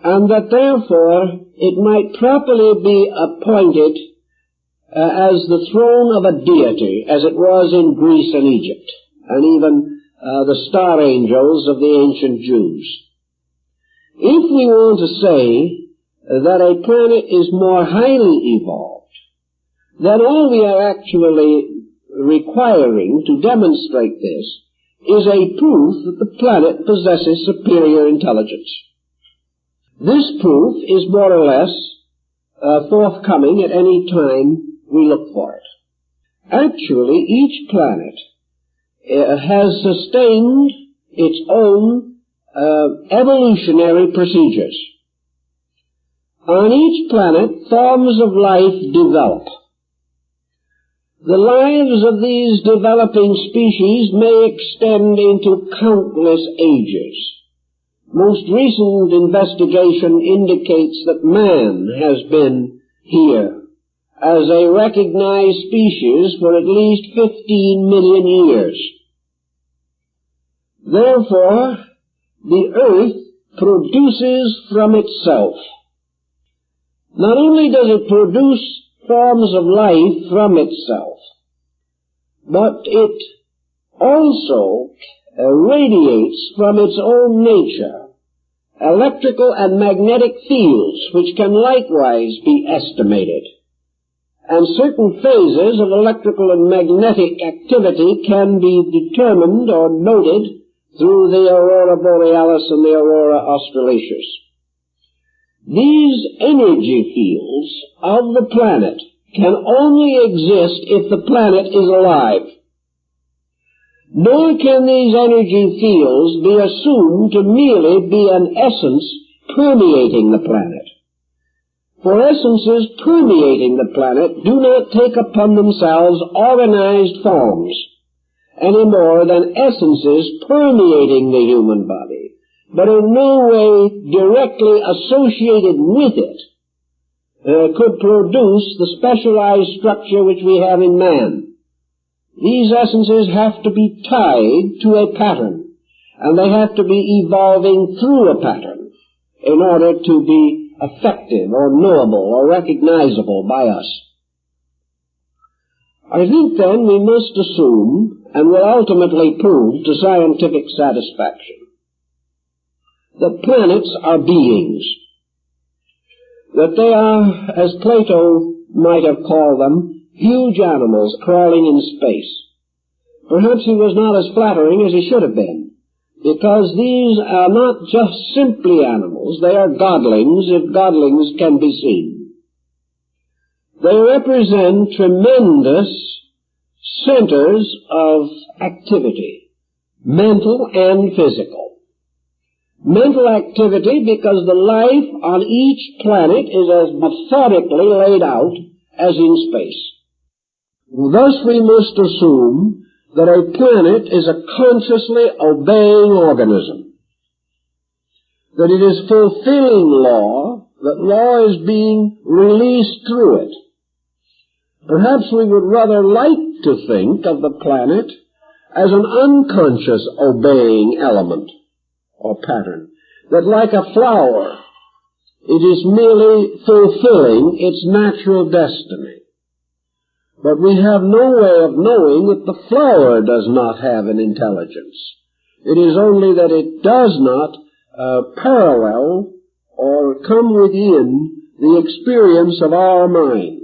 and that therefore it might properly be appointed as the throne of a deity, as it was in Greece and Egypt, and even the star angels of the ancient Jews. If we want to say that a planet is more highly evolved, then all we are actually requiring to demonstrate this is a proof that the planet possesses superior intelligence. This proof is more or less forthcoming at any time we look for it. Actually, each planet has sustained its own evolutionary procedures. On each planet, forms of life develop. The lives of these developing species may extend into countless ages. most recent investigation indicates that man has been here as a recognized species for at least 15 million years. Therefore, the earth produces from itself. Not only does it produce forms of life from itself, but it also radiates from its own nature electrical and magnetic fields which can likewise be estimated. And certain phases of electrical and magnetic activity can be determined or noted through the aurora borealis and the aurora australatus. These energy fields of the planet can only exist if the planet is alive. Nor can these energy fields be assumed to merely be an essence permeating the planet. For essences permeating the planet do not take upon themselves organized forms any more than essences permeating the human body, but in no way directly associated with it, could produce the specialized structure which we have in man. These essences have to be tied to a pattern, and they have to be evolving through a pattern in order to be effective or knowable or recognizable by us. I think then we must assume, and will ultimately prove to scientific satisfaction, that planets are beings, that they are, as Plato might have called them, huge animals crawling in space. Perhaps he was not as flattering as he should have been, because these are not just simply animals, they are godlings, if godlings can be seen. They represent tremendous centers of activity, mental and physical. Mental activity because the life on each planet is as methodically laid out as in space. Thus we must assume that a planet is a consciously obeying organism, that it is fulfilling law, that law is being released through it. Perhaps we would rather like to think of the planet as an unconscious obeying element or pattern, that like a flower, it is merely fulfilling its natural destiny. But we have no way of knowing that the flower does not have an intelligence. It is only that it does not parallel or come within the experience of our minds.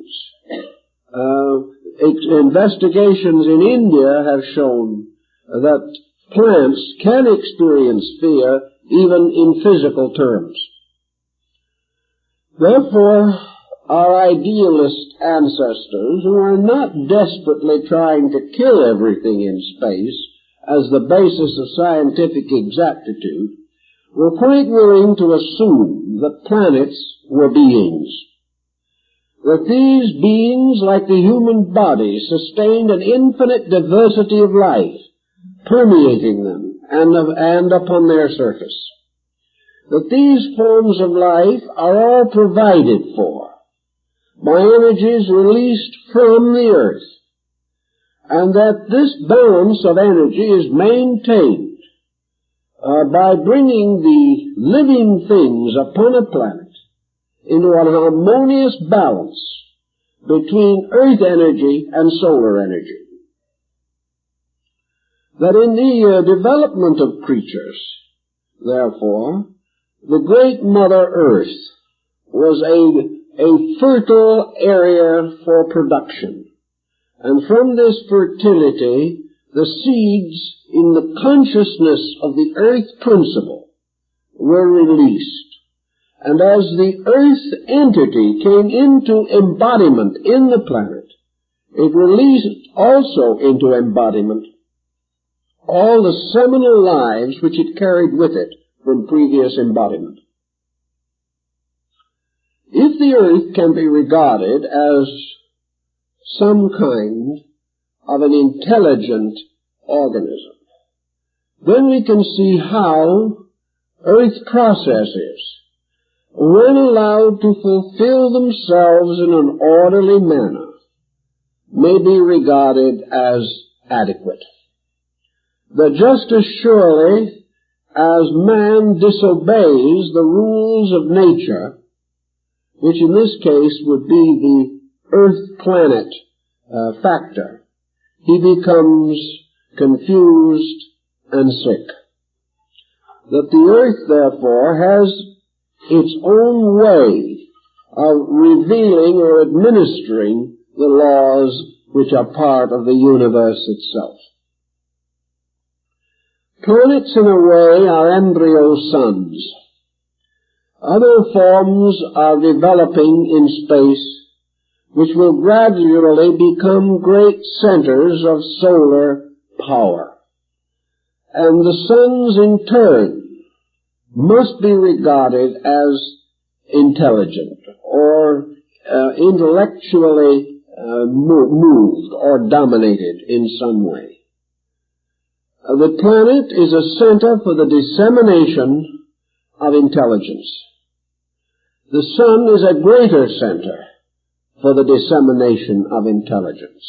Investigations in India have shown that plants can experience fear even in physical terms. Therefore, our idealist ancestors, who are not desperately trying to kill everything in space as the basis of scientific exactitude, were quite willing to assume that planets were beings. That these beings, like the human body, sustained an infinite diversity of life, permeating them and upon their surface. That these forms of life are all provided for by energies released from the earth, and that this balance of energy is maintained by bringing the living things upon a planet into an harmonious balance between earth energy and solar energy. That in the development of creatures, therefore, the great Mother Earth was a fertile area for production. And from this fertility, the seeds in the consciousness of the earth principle were released. And as the earth entity came into embodiment in the planet, it released also into embodiment all the seminal lives which it carried with it from previous embodiment. If the earth can be regarded as some kind of an intelligent organism, then we can see how Earth processes, when allowed to fulfill themselves in an orderly manner, may be regarded as adequate. That just as surely as man disobeys the rules of nature, which in this case would be the Earth-planet factor, he becomes confused and sick. That the Earth, therefore, has its own way of revealing or administering the laws which are part of the universe itself. Planets, in a way, are embryo suns. Other forms are developing in space which will gradually become great centers of solar power. And the suns, in turn, must be regarded as intelligent or intellectually moved or dominated in some way. The planet is a center for the dissemination of intelligence. The sun is a greater center for the dissemination of intelligence.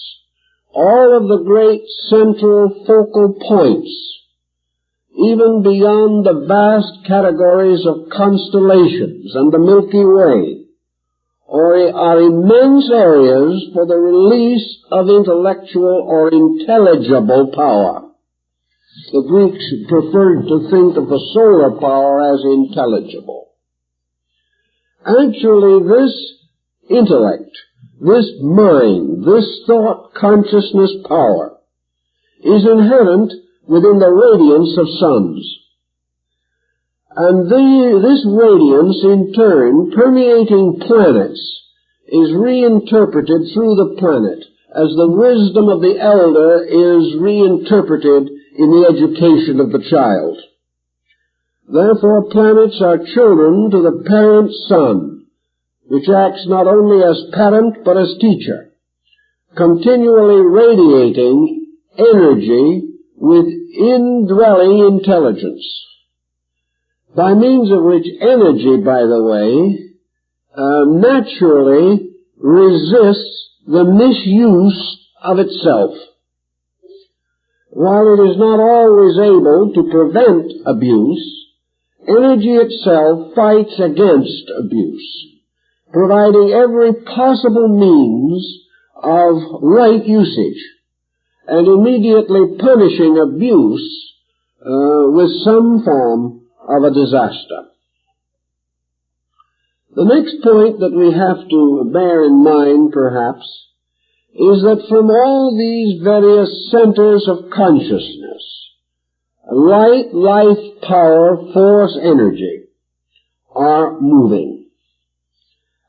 All of the great central focal points, even beyond the vast categories of constellations and the Milky Way, are immense areas for the release of intellectual or intelligible power. The Greeks preferred to think of the solar power as intelligible. Actually, this intellect, this mind, this thought consciousness power is inherent within the radiance of suns. And this radiance, in turn, permeating planets, is reinterpreted through the planet as the wisdom of the elder is reinterpreted in the education of the child. Therefore, planets are children to the parent sun, which acts not only as parent but as teacher, continually radiating energy with indwelling intelligence, by means of which energy, by the way, naturally resists the misuse of itself. While it is not always able to prevent abuse, energy itself fights against abuse, providing every possible means of right usage, and immediately punishing abuse with some form of a disaster. The next point that we have to bear in mind, perhaps, is that from all these various centers of consciousness, light, life, power, force, energy are moving,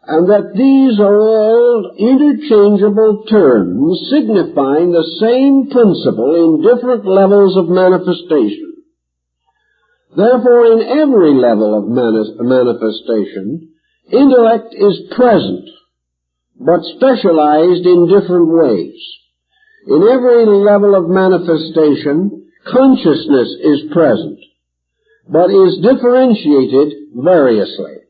and that these are all interchangeable terms signifying the same principle in different levels of manifestation. Therefore, in every level of manifestation, intellect is present, but specialized in different ways. In every level of manifestation, consciousness is present, but is differentiated variously.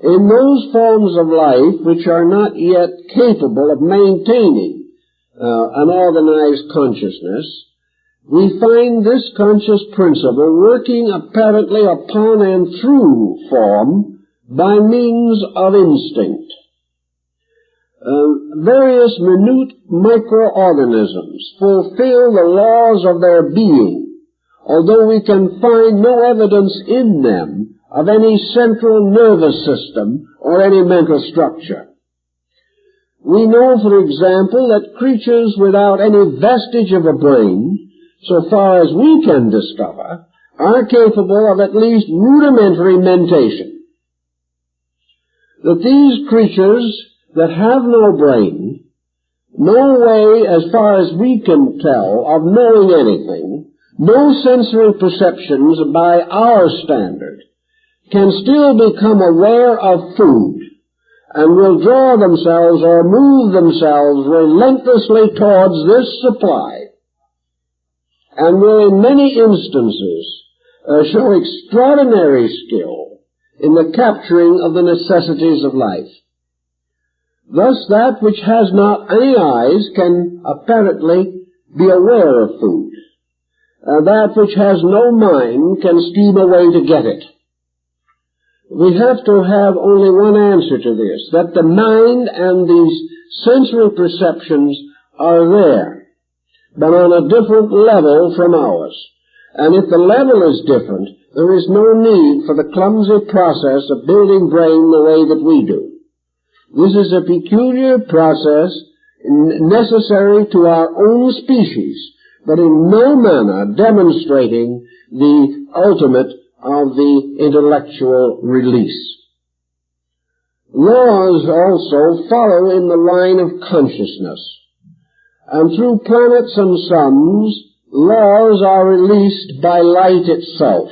In those forms of life which are not yet capable of maintaining an organized consciousness, we find this conscious principle working apparently upon and through form by means of instinct. Various minute microorganisms fulfill the laws of their being, although we can find no evidence in them of any central nervous system or any mental structure. We know, for example, that creatures without any vestige of a brain, so far as we can discover, are capable of at least rudimentary mentation. That these creatures that have no brain, no way, as far as we can tell, of knowing anything, no sensory perceptions by our standard, can still become aware of food, and will draw themselves or move themselves relentlessly towards this supply, and will in many instances show extraordinary skill in the capturing of the necessities of life. Thus, that which has not any eyes can apparently be aware of food. That which has no mind can scheme a way to get it. We have to have only one answer to this, that the mind and these sensory perceptions are there, but on a different level from ours. And if the level is different, there is no need for the clumsy process of building brain the way that we do. This is a peculiar process necessary to our own species, but in no manner demonstrating the ultimate of the intellectual release. Laws also follow in the line of consciousness, and through planets and suns, laws are released by light itself.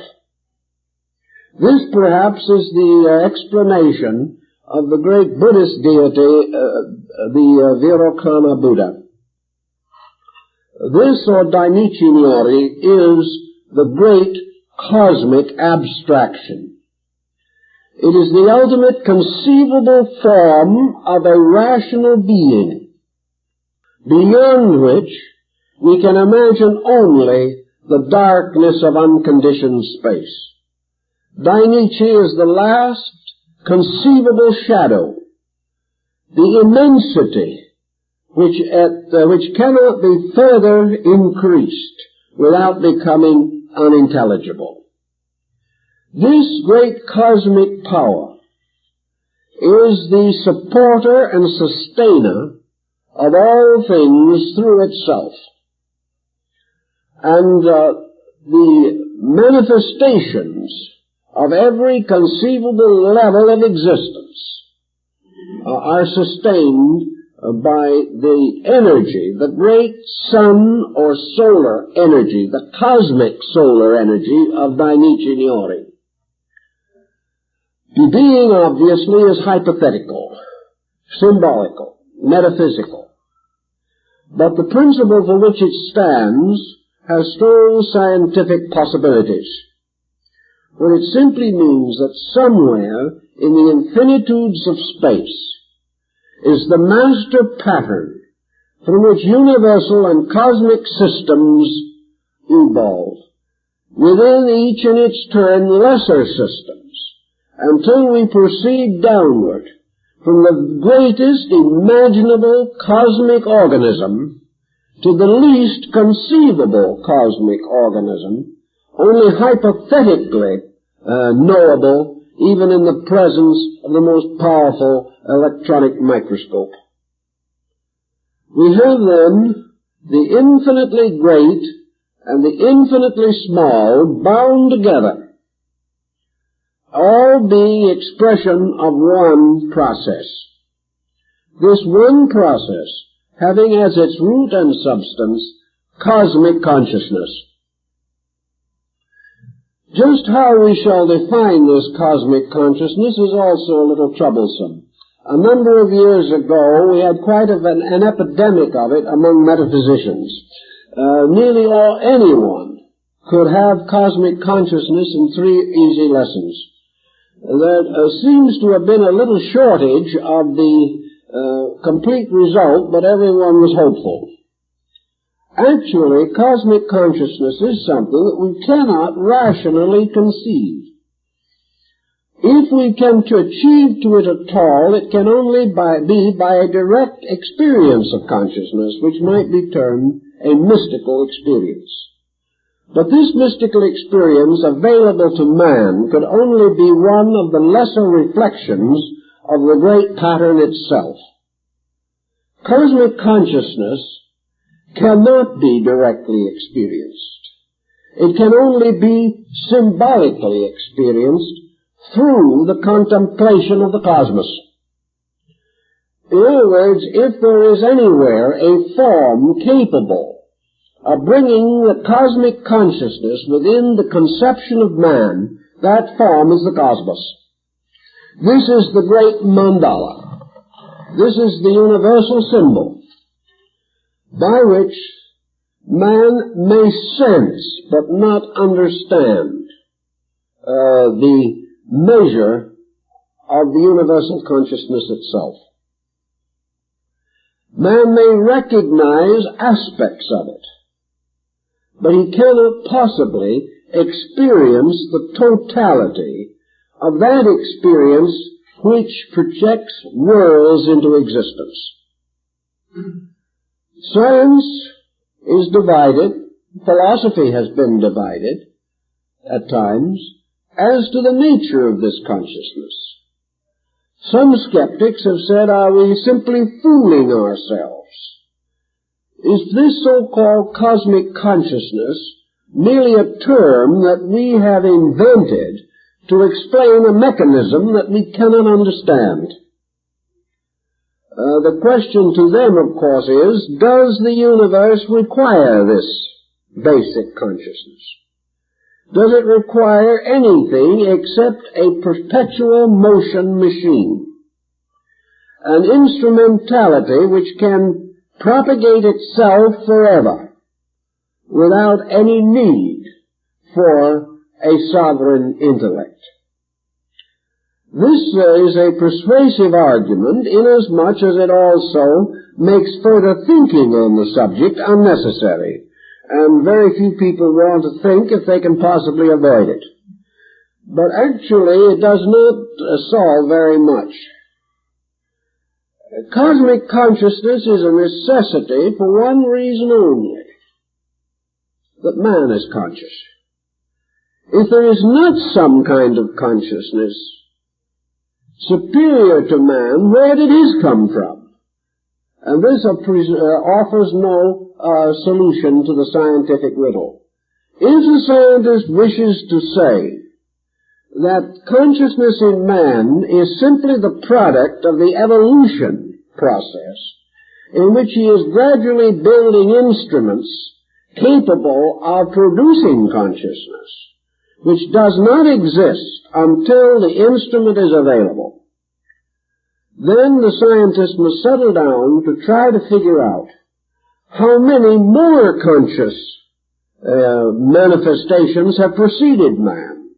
This perhaps is the explanation of the great Buddhist deity, the Virokana Buddha. This, or Dainichi Nyori, is the great cosmic abstraction. It is the ultimate conceivable form of a rational being, beyond which we can imagine only the darkness of unconditioned space. Dainichi is the last conceivable shadow, the immensity which cannot be further increased without becoming unintelligible. This great cosmic power is the supporter and sustainer of all things through itself. And the manifestations of every conceivable level of existence are sustained by the energy, the great sun or solar energy, the cosmic solar energy of Dainichi Nyori. The being, obviously, is hypothetical, symbolical, metaphysical. But the principle for which it stands has strong scientific possibilities. For it simply means that somewhere in the infinitudes of space is the master pattern from which universal and cosmic systems evolve, within each in its turn lesser systems, until we proceed downward from the greatest imaginable cosmic organism to the least conceivable cosmic organism, only hypothetically knowable even in the presence of the most powerful electronic microscope. We have then the infinitely great and the infinitely small bound together, all being expression of one process. This one process having as its root and substance cosmic consciousness. Just how we shall define this cosmic consciousness is also a little troublesome. A number of years ago, we had quite an epidemic of it among metaphysicians. Nearly anyone could have cosmic consciousness in 3 easy lessons. There seems to have been a little shortage of the complete result, but everyone was hopeful. Actually, cosmic consciousness is something that we cannot rationally conceive. If we can achieve to it at all, it can only be by a direct experience of consciousness, which might be termed a mystical experience. But this mystical experience available to man could only be one of the lesser reflections of the great pattern itself. Cosmic consciousness cannot be directly experienced. It can only be symbolically experienced through the contemplation of the cosmos. In other words, if there is anywhere a form capable of bringing the cosmic consciousness within the conception of man, that form is the cosmos. This is the great mandala. This is the universal symbol by which man may sense but not understand the measure of the universal consciousness itself. Man may recognize aspects of it, but he cannot possibly experience the totality of that experience which projects worlds into existence. Science is divided, philosophy has been divided at times, as to the nature of this consciousness. Some skeptics have said, are we simply fooling ourselves? Is this so-called cosmic consciousness merely a term that we have invented to explain a mechanism that we cannot understand? The question to them, of course, is, does the universe require this basic consciousness? Does it require anything except a perpetual motion machine? An instrumentality which can propagate itself forever without any need for a sovereign intellect. This is a persuasive argument inasmuch as it also makes further thinking on the subject unnecessary, and very few people want to think if they can possibly avoid it. But actually it does not solve very much. Cosmic consciousness is a necessity for one reason only, that man is conscious. If there is not some kind of consciousness superior to man, where did his come from? And this offers no solution to the scientific riddle. If the scientist wishes to say that consciousness in man is simply the product of the evolution process, in which he is gradually building instruments capable of producing consciousness, which does not exist until the instrument is available, then the scientist must settle down to try to figure out how many more conscious manifestations have preceded man,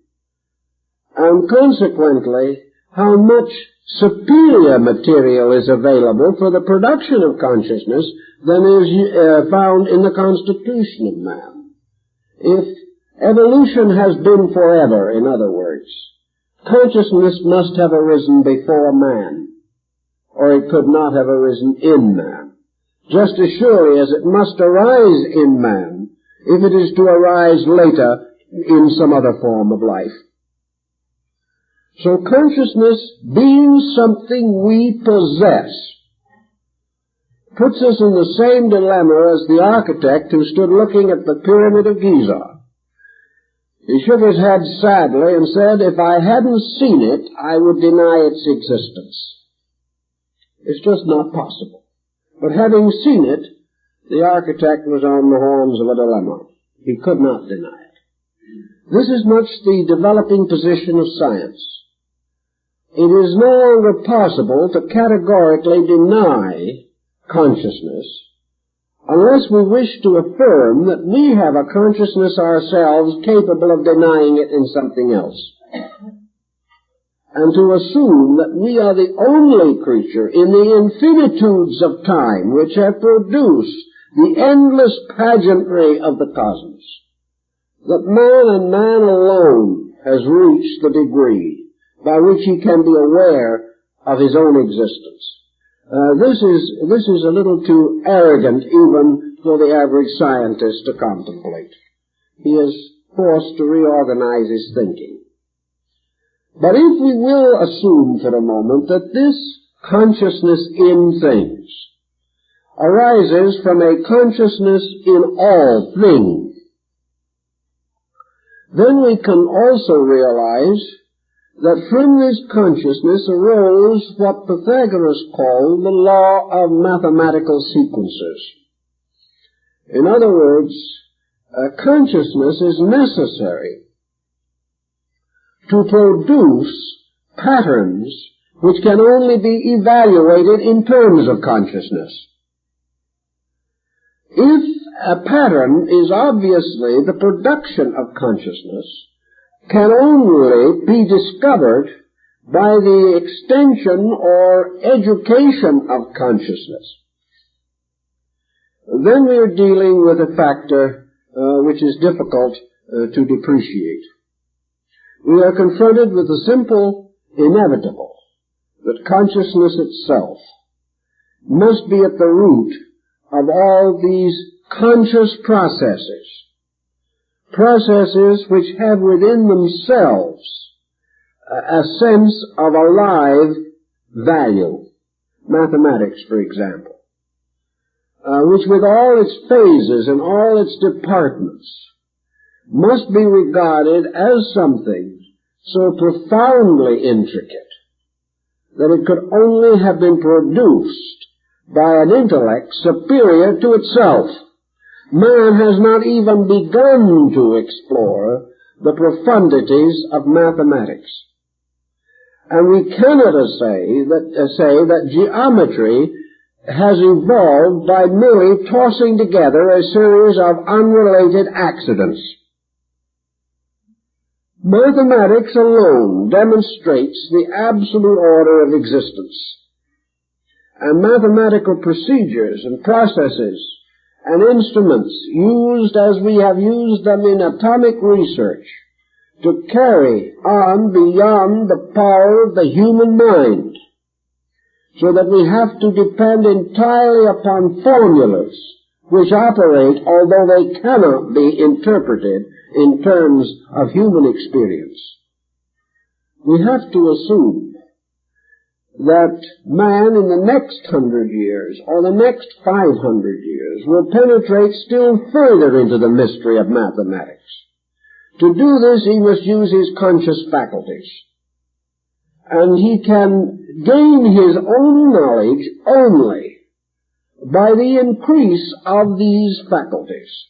and consequently how much superior material is available for the production of consciousness than is found in the constitution of man. If evolution has been forever, in other words, consciousness must have arisen before man, or it could not have arisen in man, just as surely as it must arise in man if it is to arise later in some other form of life. So consciousness, being something we possess, puts us in the same dilemma as the architect who stood looking at the Pyramid of Giza. He shook his head sadly and said, if I hadn't seen it, I would deny its existence. It's just not possible. But having seen it, the architect was on the horns of a dilemma. He could not deny it. This is much the developing position of science. It is no longer possible to categorically deny consciousness unless we wish to affirm that we have a consciousness ourselves capable of denying it in something else, and to assume that we are the only creature in the infinitudes of time which have produced the endless pageantry of the cosmos, that man and man alone has reached the degree by which he can be aware of his own existence. This is a little too arrogant even for the average scientist to contemplate. He is forced to reorganize his thinking. But if we will assume for a moment that this consciousness in things arises from a consciousness in all things, then we can also realize that from this consciousness arose what Pythagoras called the law of mathematical sequences. In other words, consciousness is necessary to produce patterns which can only be evaluated in terms of consciousness. If a pattern is obviously the production of consciousness, can only be discovered by the extension or education of consciousness, then we are dealing with a factor which is difficult to depreciate. We are confronted with the simple inevitable that consciousness itself must be at the root of all these conscious processes which have within themselves a sense of a live value. Mathematics, for example, which with all its phases and all its departments must be regarded as something so profoundly intricate that it could only have been produced by an intellect superior to itself. Man has not even begun to explore the profundities of mathematics. And we cannot say that geometry has evolved by merely tossing together a series of unrelated accidents. Mathematics alone demonstrates the absolute order of existence. And mathematical procedures and processes and instruments used as we have used them in atomic research to carry on beyond the power of the human mind, so that we have to depend entirely upon formulas which operate, although they cannot be interpreted in terms of human experience. We have to assume that man in the next 100 years or the next 500 years will penetrate still further into the mystery of mathematics. To do this, he must use his conscious faculties. And he can gain his own knowledge only by the increase of these faculties.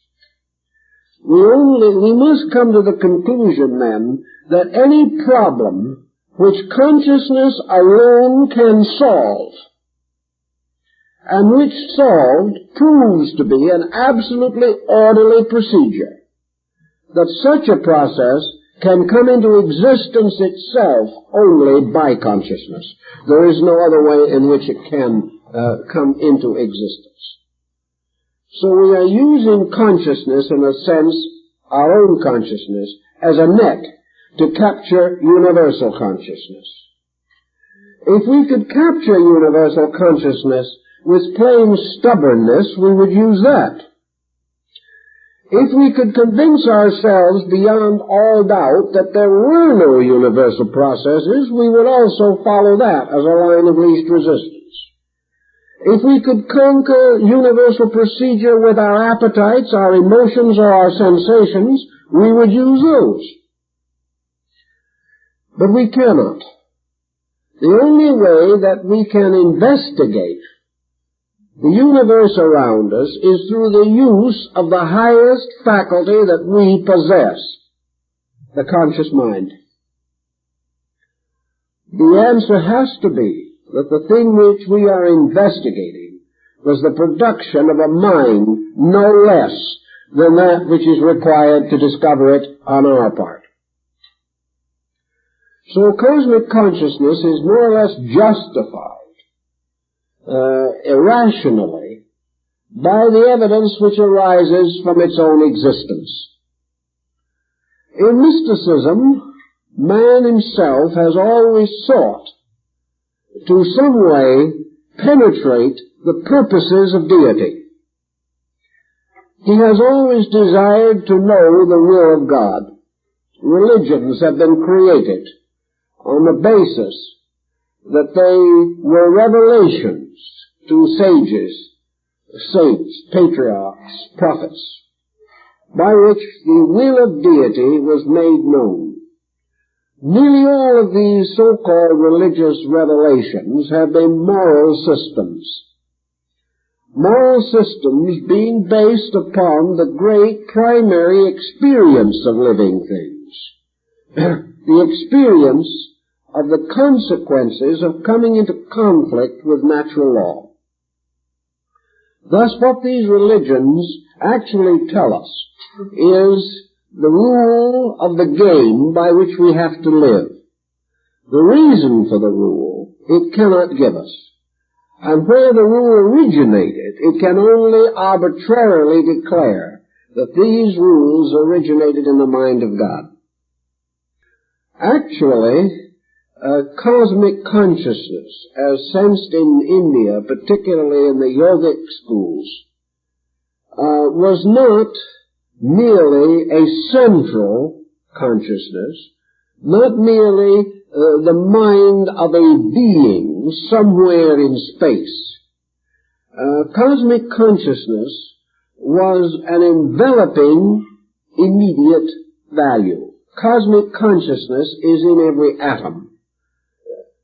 We must come to the conclusion, then, that any problem which consciousness alone can solve, and which solved proves to be an absolutely orderly procedure, that such a process can come into existence itself only by consciousness. There is no other way in which it can come into existence. So we are using consciousness, in a sense, our own consciousness, as a net to capture universal consciousness. If we could capture universal consciousness with plain stubbornness, we would use that. If we could convince ourselves beyond all doubt that there were no universal processes, we would also follow that as a line of least resistance. If we could conquer universal procedure with our appetites, our emotions, or our sensations, we would use those. But we cannot. The only way that we can investigate the universe around us is through the use of the highest faculty that we possess, the conscious mind. The answer has to be that the thing which we are investigating was the production of a mind no less than that which is required to discover it on our part. So cosmic consciousness is more or less justified irrationally by the evidence which arises from its own existence. In mysticism, man himself has always sought to some way penetrate the purposes of deity. He has always desired to know the will of God. Religions have been created on the basis that they were revelations to sages, saints, patriarchs, prophets, by which the will of deity was made known. Nearly all of these so-called religious revelations have been moral systems. Moral systems being based upon the great primary experience of living things. The experience of the consequences of coming into conflict with natural law. Thus, what these religions actually tell us is the rule of the game by which we have to live. The reason for the rule it cannot give us. And where the rule originated, it can only arbitrarily declare that these rules originated in the mind of God. Actually, cosmic consciousness, as sensed in India, particularly in the yogic schools, was not merely a central consciousness, not merely the mind of a being somewhere in space. Cosmic consciousness was an enveloping immediate value. Cosmic consciousness is in every atom.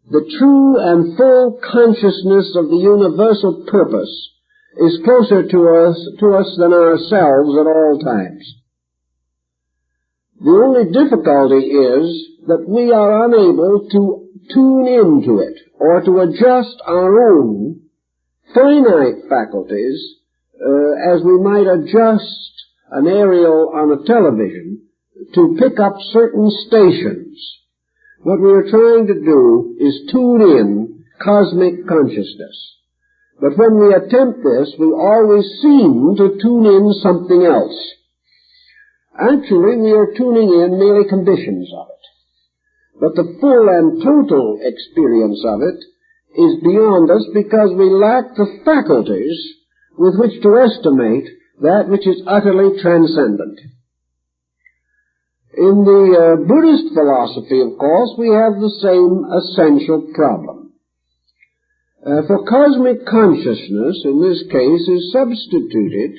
The true and full consciousness of the universal purpose is closer to us than ourselves at all times. The only difficulty is that we are unable to tune into it or to adjust our own finite faculties as we might adjust an aerial on a television to pick up certain stations. What we are trying to do is tune in cosmic consciousness. But when we attempt this, we always seem to tune in something else. Actually, we are tuning in merely conditions of it. But the full and total experience of it is beyond us because we lack the faculties with which to estimate that which is utterly transcendent. In the Buddhist philosophy, of course, we have the same essential problem. For cosmic consciousness, in this case, is substituted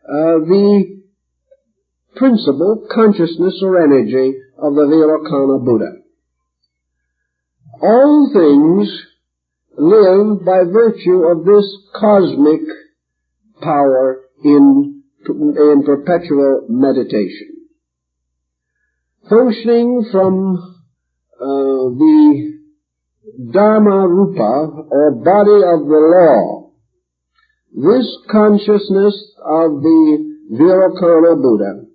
the principal consciousness or energy of the Virukana Buddha. All things live by virtue of this cosmic power in perpetual meditation. Functioning from the Dharma Rupa, or body of the law, this consciousness of the Virukana Buddha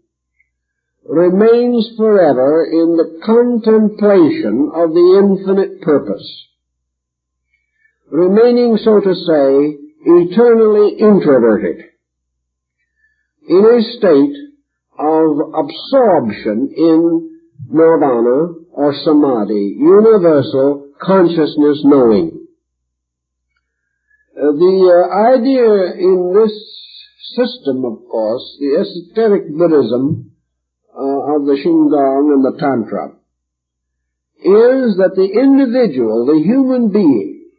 remains forever in the contemplation of the infinite purpose, remaining, so to say, eternally introverted, in a state of absorption in nirvana or samadhi, universal consciousness knowing. The idea in this system, of course, the esoteric Buddhism of the Shingon and the Tantra, is that the individual, the human being,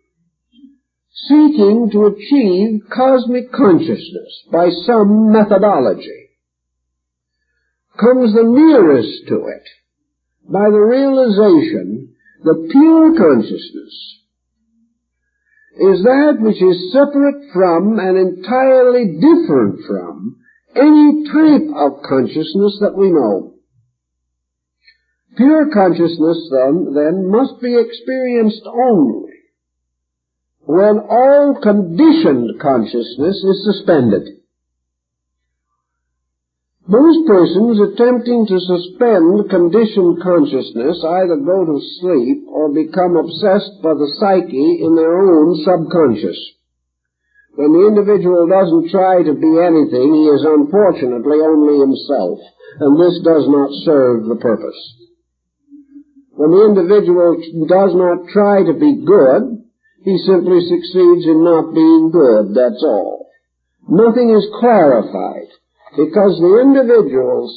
seeking to achieve cosmic consciousness by some methodology, comes the nearest to it by the realization that pure consciousness is that which is separate from and entirely different from any type of consciousness that we know. Pure consciousness, then must be experienced only when all conditioned consciousness is suspended. Most persons attempting to suspend conditioned consciousness either go to sleep or become obsessed by the psyche in their own subconscious. When the individual doesn't try to be anything, he is unfortunately only himself, and this does not serve the purpose. When the individual does not try to be good, he simply succeeds in not being good, that's all. Nothing is clarified, because the individual's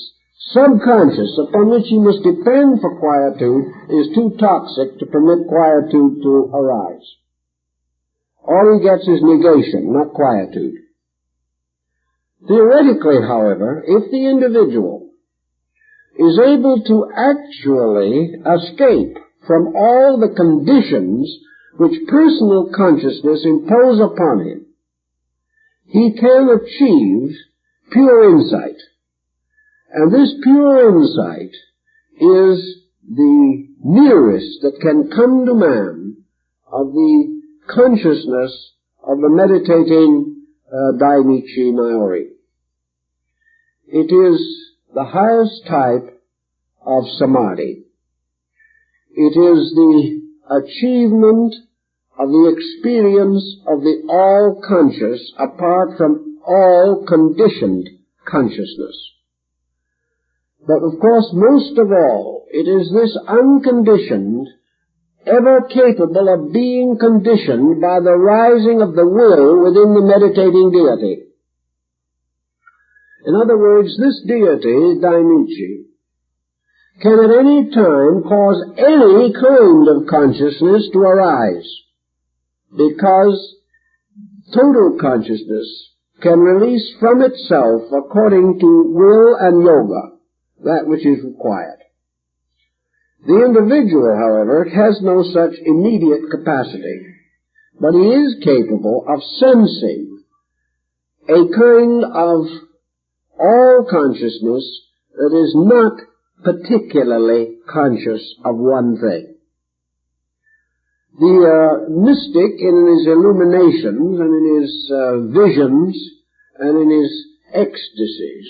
subconscious, upon which he must depend for quietude, is too toxic to permit quietude to arise. All he gets is negation, not quietude. Theoretically, however, if the individual is able to actually escape from all the conditions which personal consciousness impose upon him, he can achieve pure insight. And this pure insight is the nearest that can come to man of the consciousness of the meditating Dainichi Naori. It is the highest type of samadhi. It is the achievement of the experience of the all-conscious apart from all-conditioned consciousness. But of course, most of all, it is this unconditioned, ever capable of being conditioned by the rising of the will within the meditating deity. In other words, this deity, Dainichi, can at any time cause any kind of consciousness to arise, because total consciousness can release from itself, according to will and yoga, that which is required. The individual, however, has no such immediate capacity, but he is capable of sensing a kind of all-consciousness that is not particularly conscious of one thing. The mystic, in his illuminations and in his visions and in his ecstasies,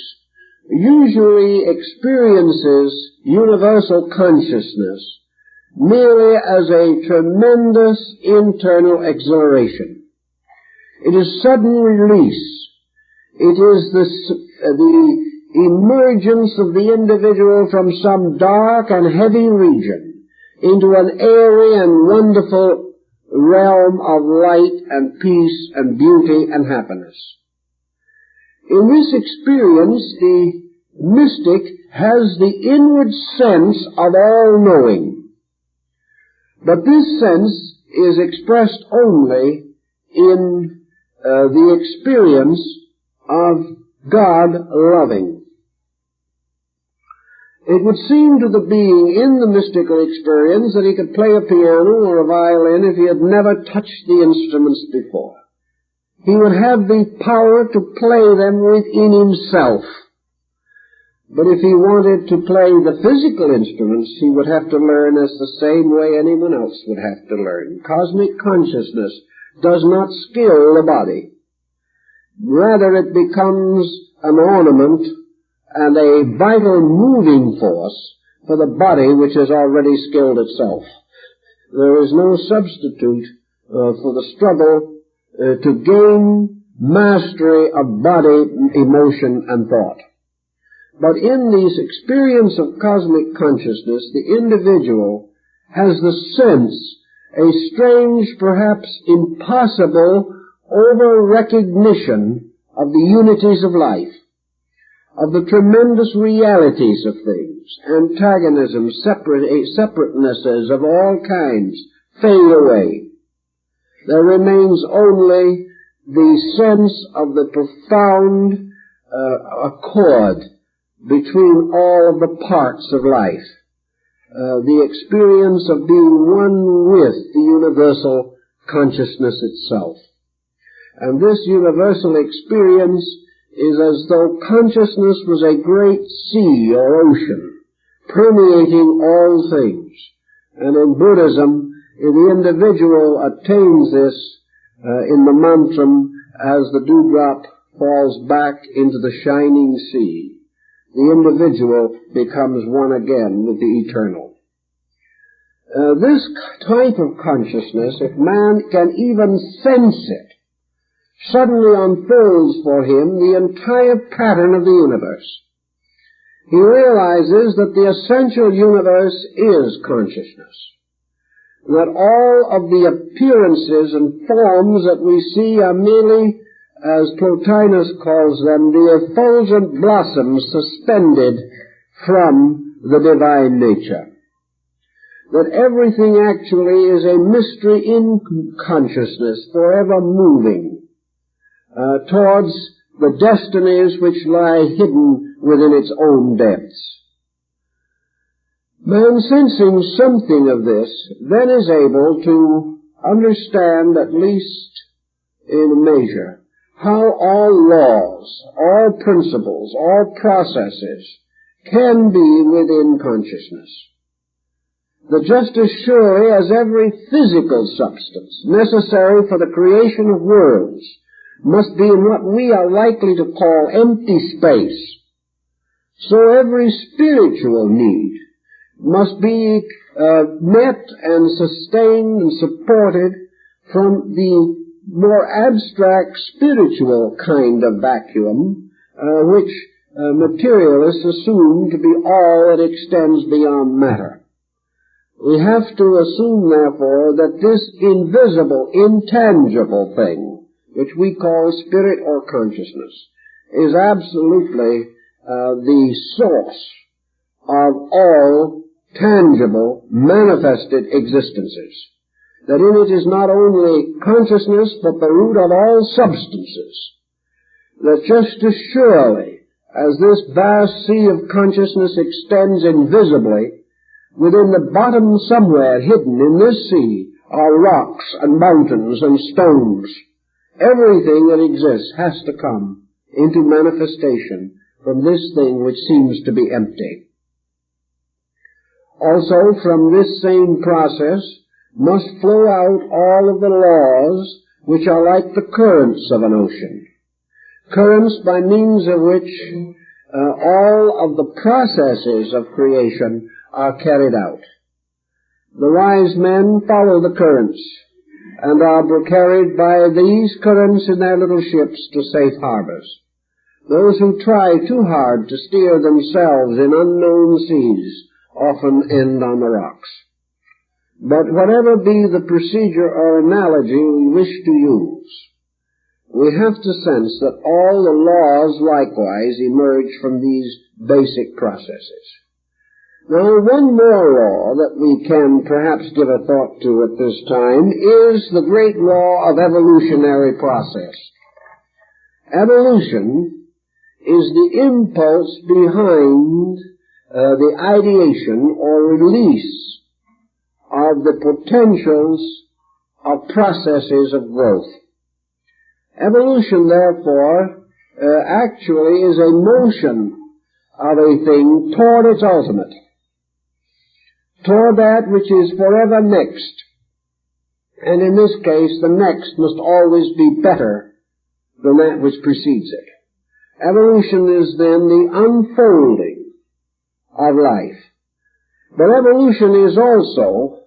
usually experiences universal consciousness merely as a tremendous internal exhilaration. It is sudden release. It is the emergence of the individual from some dark and heavy region into an airy and wonderful realm of light and peace and beauty and happiness. In this experience, the mystic has the inward sense of all-knowing. But this sense is expressed only in the experience of God loving. It would seem to the being in the mystical experience that he could play a piano or a violin if he had never touched the instruments before. He would have the power to play them within himself. But if he wanted to play the physical instruments, he would have to learn as the same way anyone else would have to learn. Cosmic consciousness does not skill the body. Rather, it becomes an ornament and a vital moving force for the body which has already skilled itself. There is no substitute for the struggle to gain mastery of body, emotion, and thought. But in this experience of cosmic consciousness, the individual has the sense, a strange, perhaps impossible, over-recognition of the unities of life, of the tremendous realities of things. Antagonisms, separatenesses of all kinds fade away. There remains only the sense of the profound accord between all of the parts of life, the experience of being one with the universal consciousness itself. And this universal experience is as though consciousness was a great sea or ocean, permeating all things. And in Buddhism, the individual attains this in the mantram as the dewdrop falls back into the shining sea. The individual becomes one again with the eternal. This type of consciousness, if man can even sense it, suddenly unfolds for him the entire pattern of the universe. He realizes that the essential universe is consciousness, that all of the appearances and forms that we see are merely, as Plotinus calls them, the effulgent blossoms suspended from the divine nature. That everything actually is a mystery in consciousness, forever moving towards the destinies which lie hidden within its own depths. Man, sensing something of this, then is able to understand, at least in a measure, how all laws, all principles, all processes can be within consciousness. That just as surely as every physical substance necessary for the creation of worlds must be in what we are likely to call empty space, So every spiritual need must be met and sustained and supported from the more abstract spiritual kind of vacuum, which materialists assume to be all that extends beyond matter. We have to assume, therefore, that this invisible, intangible thing, which we call spirit or consciousness, is absolutely the source of all tangible, manifested existences. That in it is not only consciousness, but the root of all substances. That just as surely as this vast sea of consciousness extends invisibly, within the bottom somewhere hidden in this sea are rocks and mountains and stones. Everything that exists has to come into manifestation from this thing which seems to be empty. Also, from this same process must flow out all of the laws which are like the currents of an ocean. Currents by means of which all of the processes of creation are carried out. The wise men follow the currents and are carried by these currents in their little ships to safe harbors. Those who try too hard to steer themselves in unknown seas often end on the rocks. But whatever be the procedure or analogy we wish to use, we have to sense that all the laws likewise emerge from these basic processes. Now, one more law that we can perhaps give a thought to at this time is the great law of evolutionary process. Evolution is the impulse behind the ideation or release of the potentials of processes of growth. Evolution, therefore, actually is a motion of a thing toward its ultimate, toward that which is forever next. And in this case, the next must always be better than that which precedes it. Evolution is then the unfolding of life. But evolution is also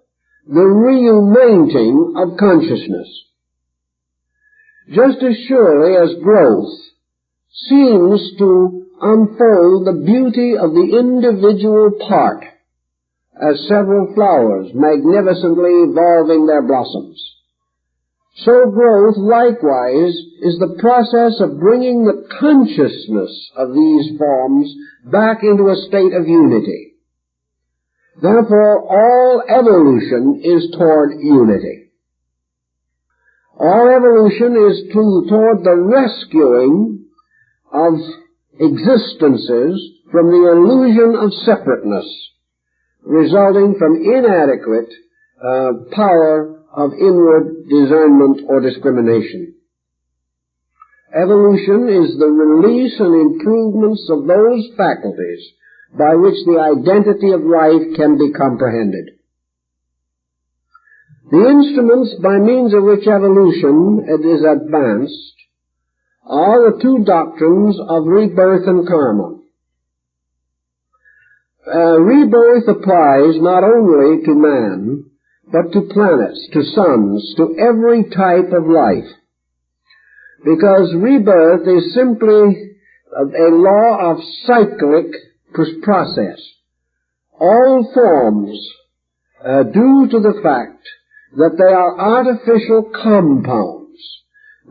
the reuniting of consciousness. Just as surely as growth seems to unfold the beauty of the individual part, as several flowers magnificently evolving their blossoms, so growth likewise is the process of bringing the consciousness of these forms back into a state of unity. Therefore, all evolution is toward unity. All evolution is toward the rescuing of existences from the illusion of separateness, resulting from inadequate power of inward discernment or discrimination. Evolution is the release and improvements of those faculties by which the identity of life can be comprehended. The instruments by means of which evolution is advanced are the two doctrines of rebirth and karma. Rebirth applies not only to man, but to planets, to suns, to every type of life. Because rebirth is simply a law of cyclic process. All forms, due to the fact that they are artificial compounds,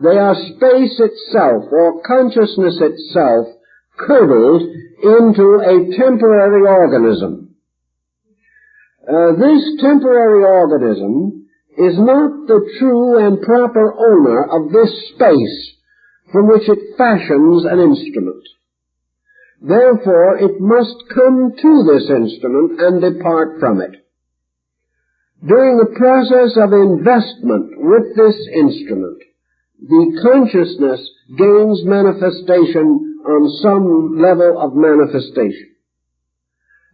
they are space itself or consciousness itself curdled into a temporary organism. This temporary organism is not the true and proper owner of this space from which it fashions an instrument. Therefore, it must come to this instrument and depart from it. During the process of investment with this instrument, the consciousness gains manifestation on some level of manifestation.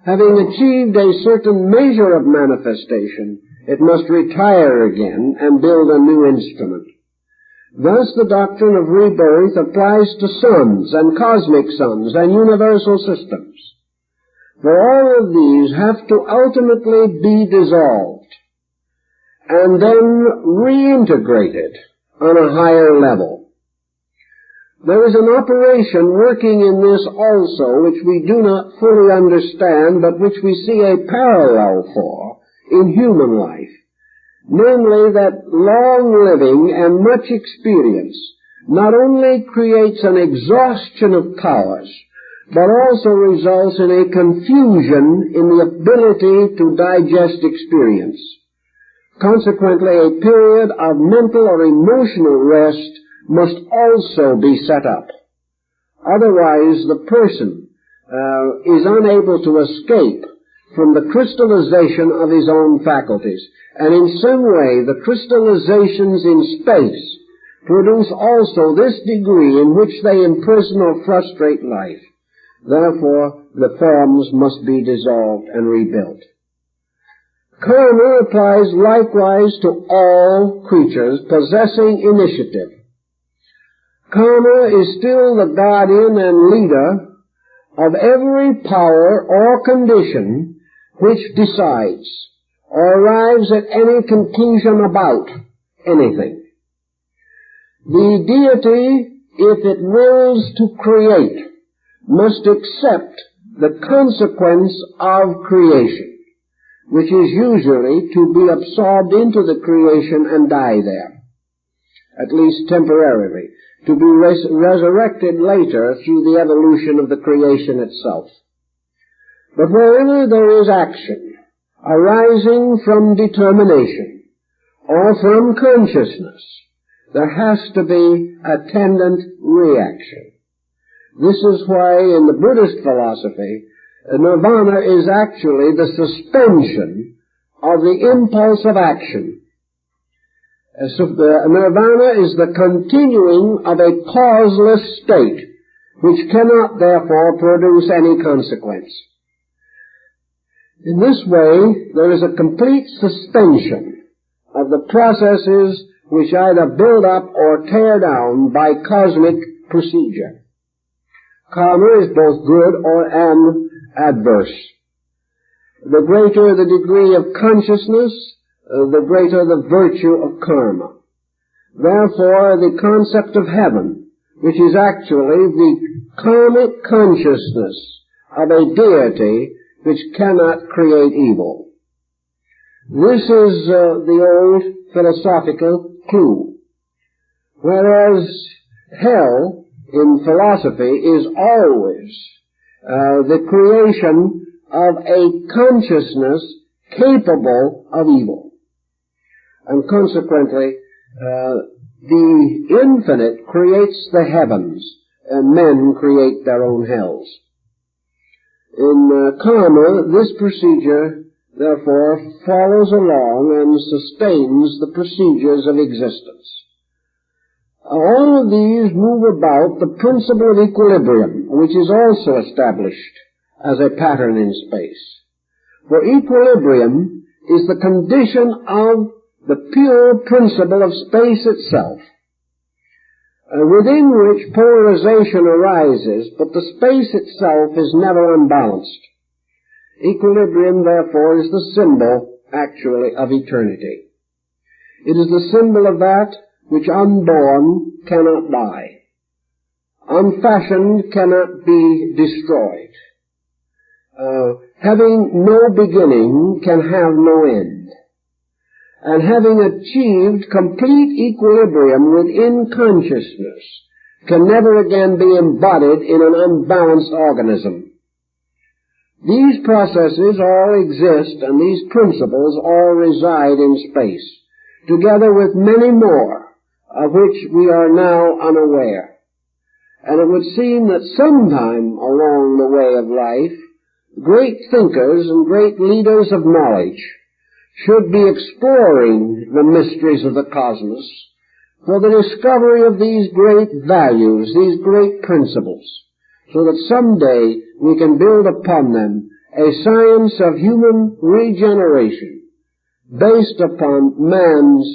Having achieved a certain measure of manifestation, it must retire again and build a new instrument. Thus the doctrine of rebirth applies to suns and cosmic suns and universal systems. For all of these have to ultimately be dissolved and then reintegrated on a higher level. There is an operation working in this also which we do not fully understand, but which we see a parallel for in human life, namely that long living and much experience not only creates an exhaustion of powers, but also results in a confusion in the ability to digest experience. Consequently, a period of mental or emotional rest must also be set up. Otherwise, the person is unable to escape from the crystallization of his own faculties. And in some way, the crystallizations in space produce also this degree in which they imprison or frustrate life. Therefore, the forms must be dissolved and rebuilt. Karma applies likewise to all creatures possessing initiative. Karma is still the guardian and leader of every power or condition which decides or arrives at any conclusion about anything. The deity, if it wills to create, must accept the consequence of creation, which is usually to be absorbed into the creation and die there, at least temporarily, to be resurrected later through the evolution of the creation itself. But wherever there is action arising from determination or from consciousness, there has to be attendant reaction. This is why in the Buddhist philosophy, nirvana is actually the suspension of the impulse of action. So nirvana is the continuing of a causeless state, which cannot therefore produce any consequence. In this way, there is a complete suspension of the processes which either build up or tear down by cosmic procedure. Karma is both good and adverse. The greater the degree of consciousness, the greater the virtue of karma. Therefore, the concept of heaven, which is actually the karmic consciousness of a deity which cannot create evil. This is the old philosophical clue. Whereas hell in philosophy is always the creation of a consciousness capable of evil. And consequently, the infinite creates the heavens, and men create their own hells. In karma, this procedure, therefore, follows along and sustains the procedures of existence. All of these move about the principle of equilibrium, which is also established as a pattern in space. For equilibrium is the condition of the pure principle of space itself, within which polarization arises, but the space itself is never unbalanced. Equilibrium, therefore, is the symbol, actually, of eternity. It is the symbol of that which unborn cannot die, unfashioned cannot be destroyed, having no beginning can have no end, and having achieved complete equilibrium within consciousness can never again be embodied in an unbalanced organism. These processes all exist, and these principles all reside in space, together with many more of which we are now unaware. And it would seem that sometime along the way of life, great thinkers and great leaders of knowledge should be exploring the mysteries of the cosmos for the discovery of these great values, these great principles, so that someday we can build upon them a science of human regeneration based upon man's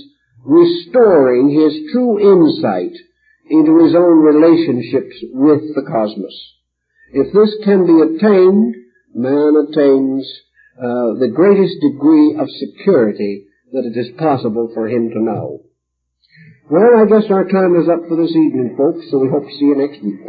restoring his true insight into his own relationships with the cosmos. If this can be attained, man attains the greatest degree of security that it is possible for him to know. Well, I guess our time is up for this evening, folks, so we hope to see you next week.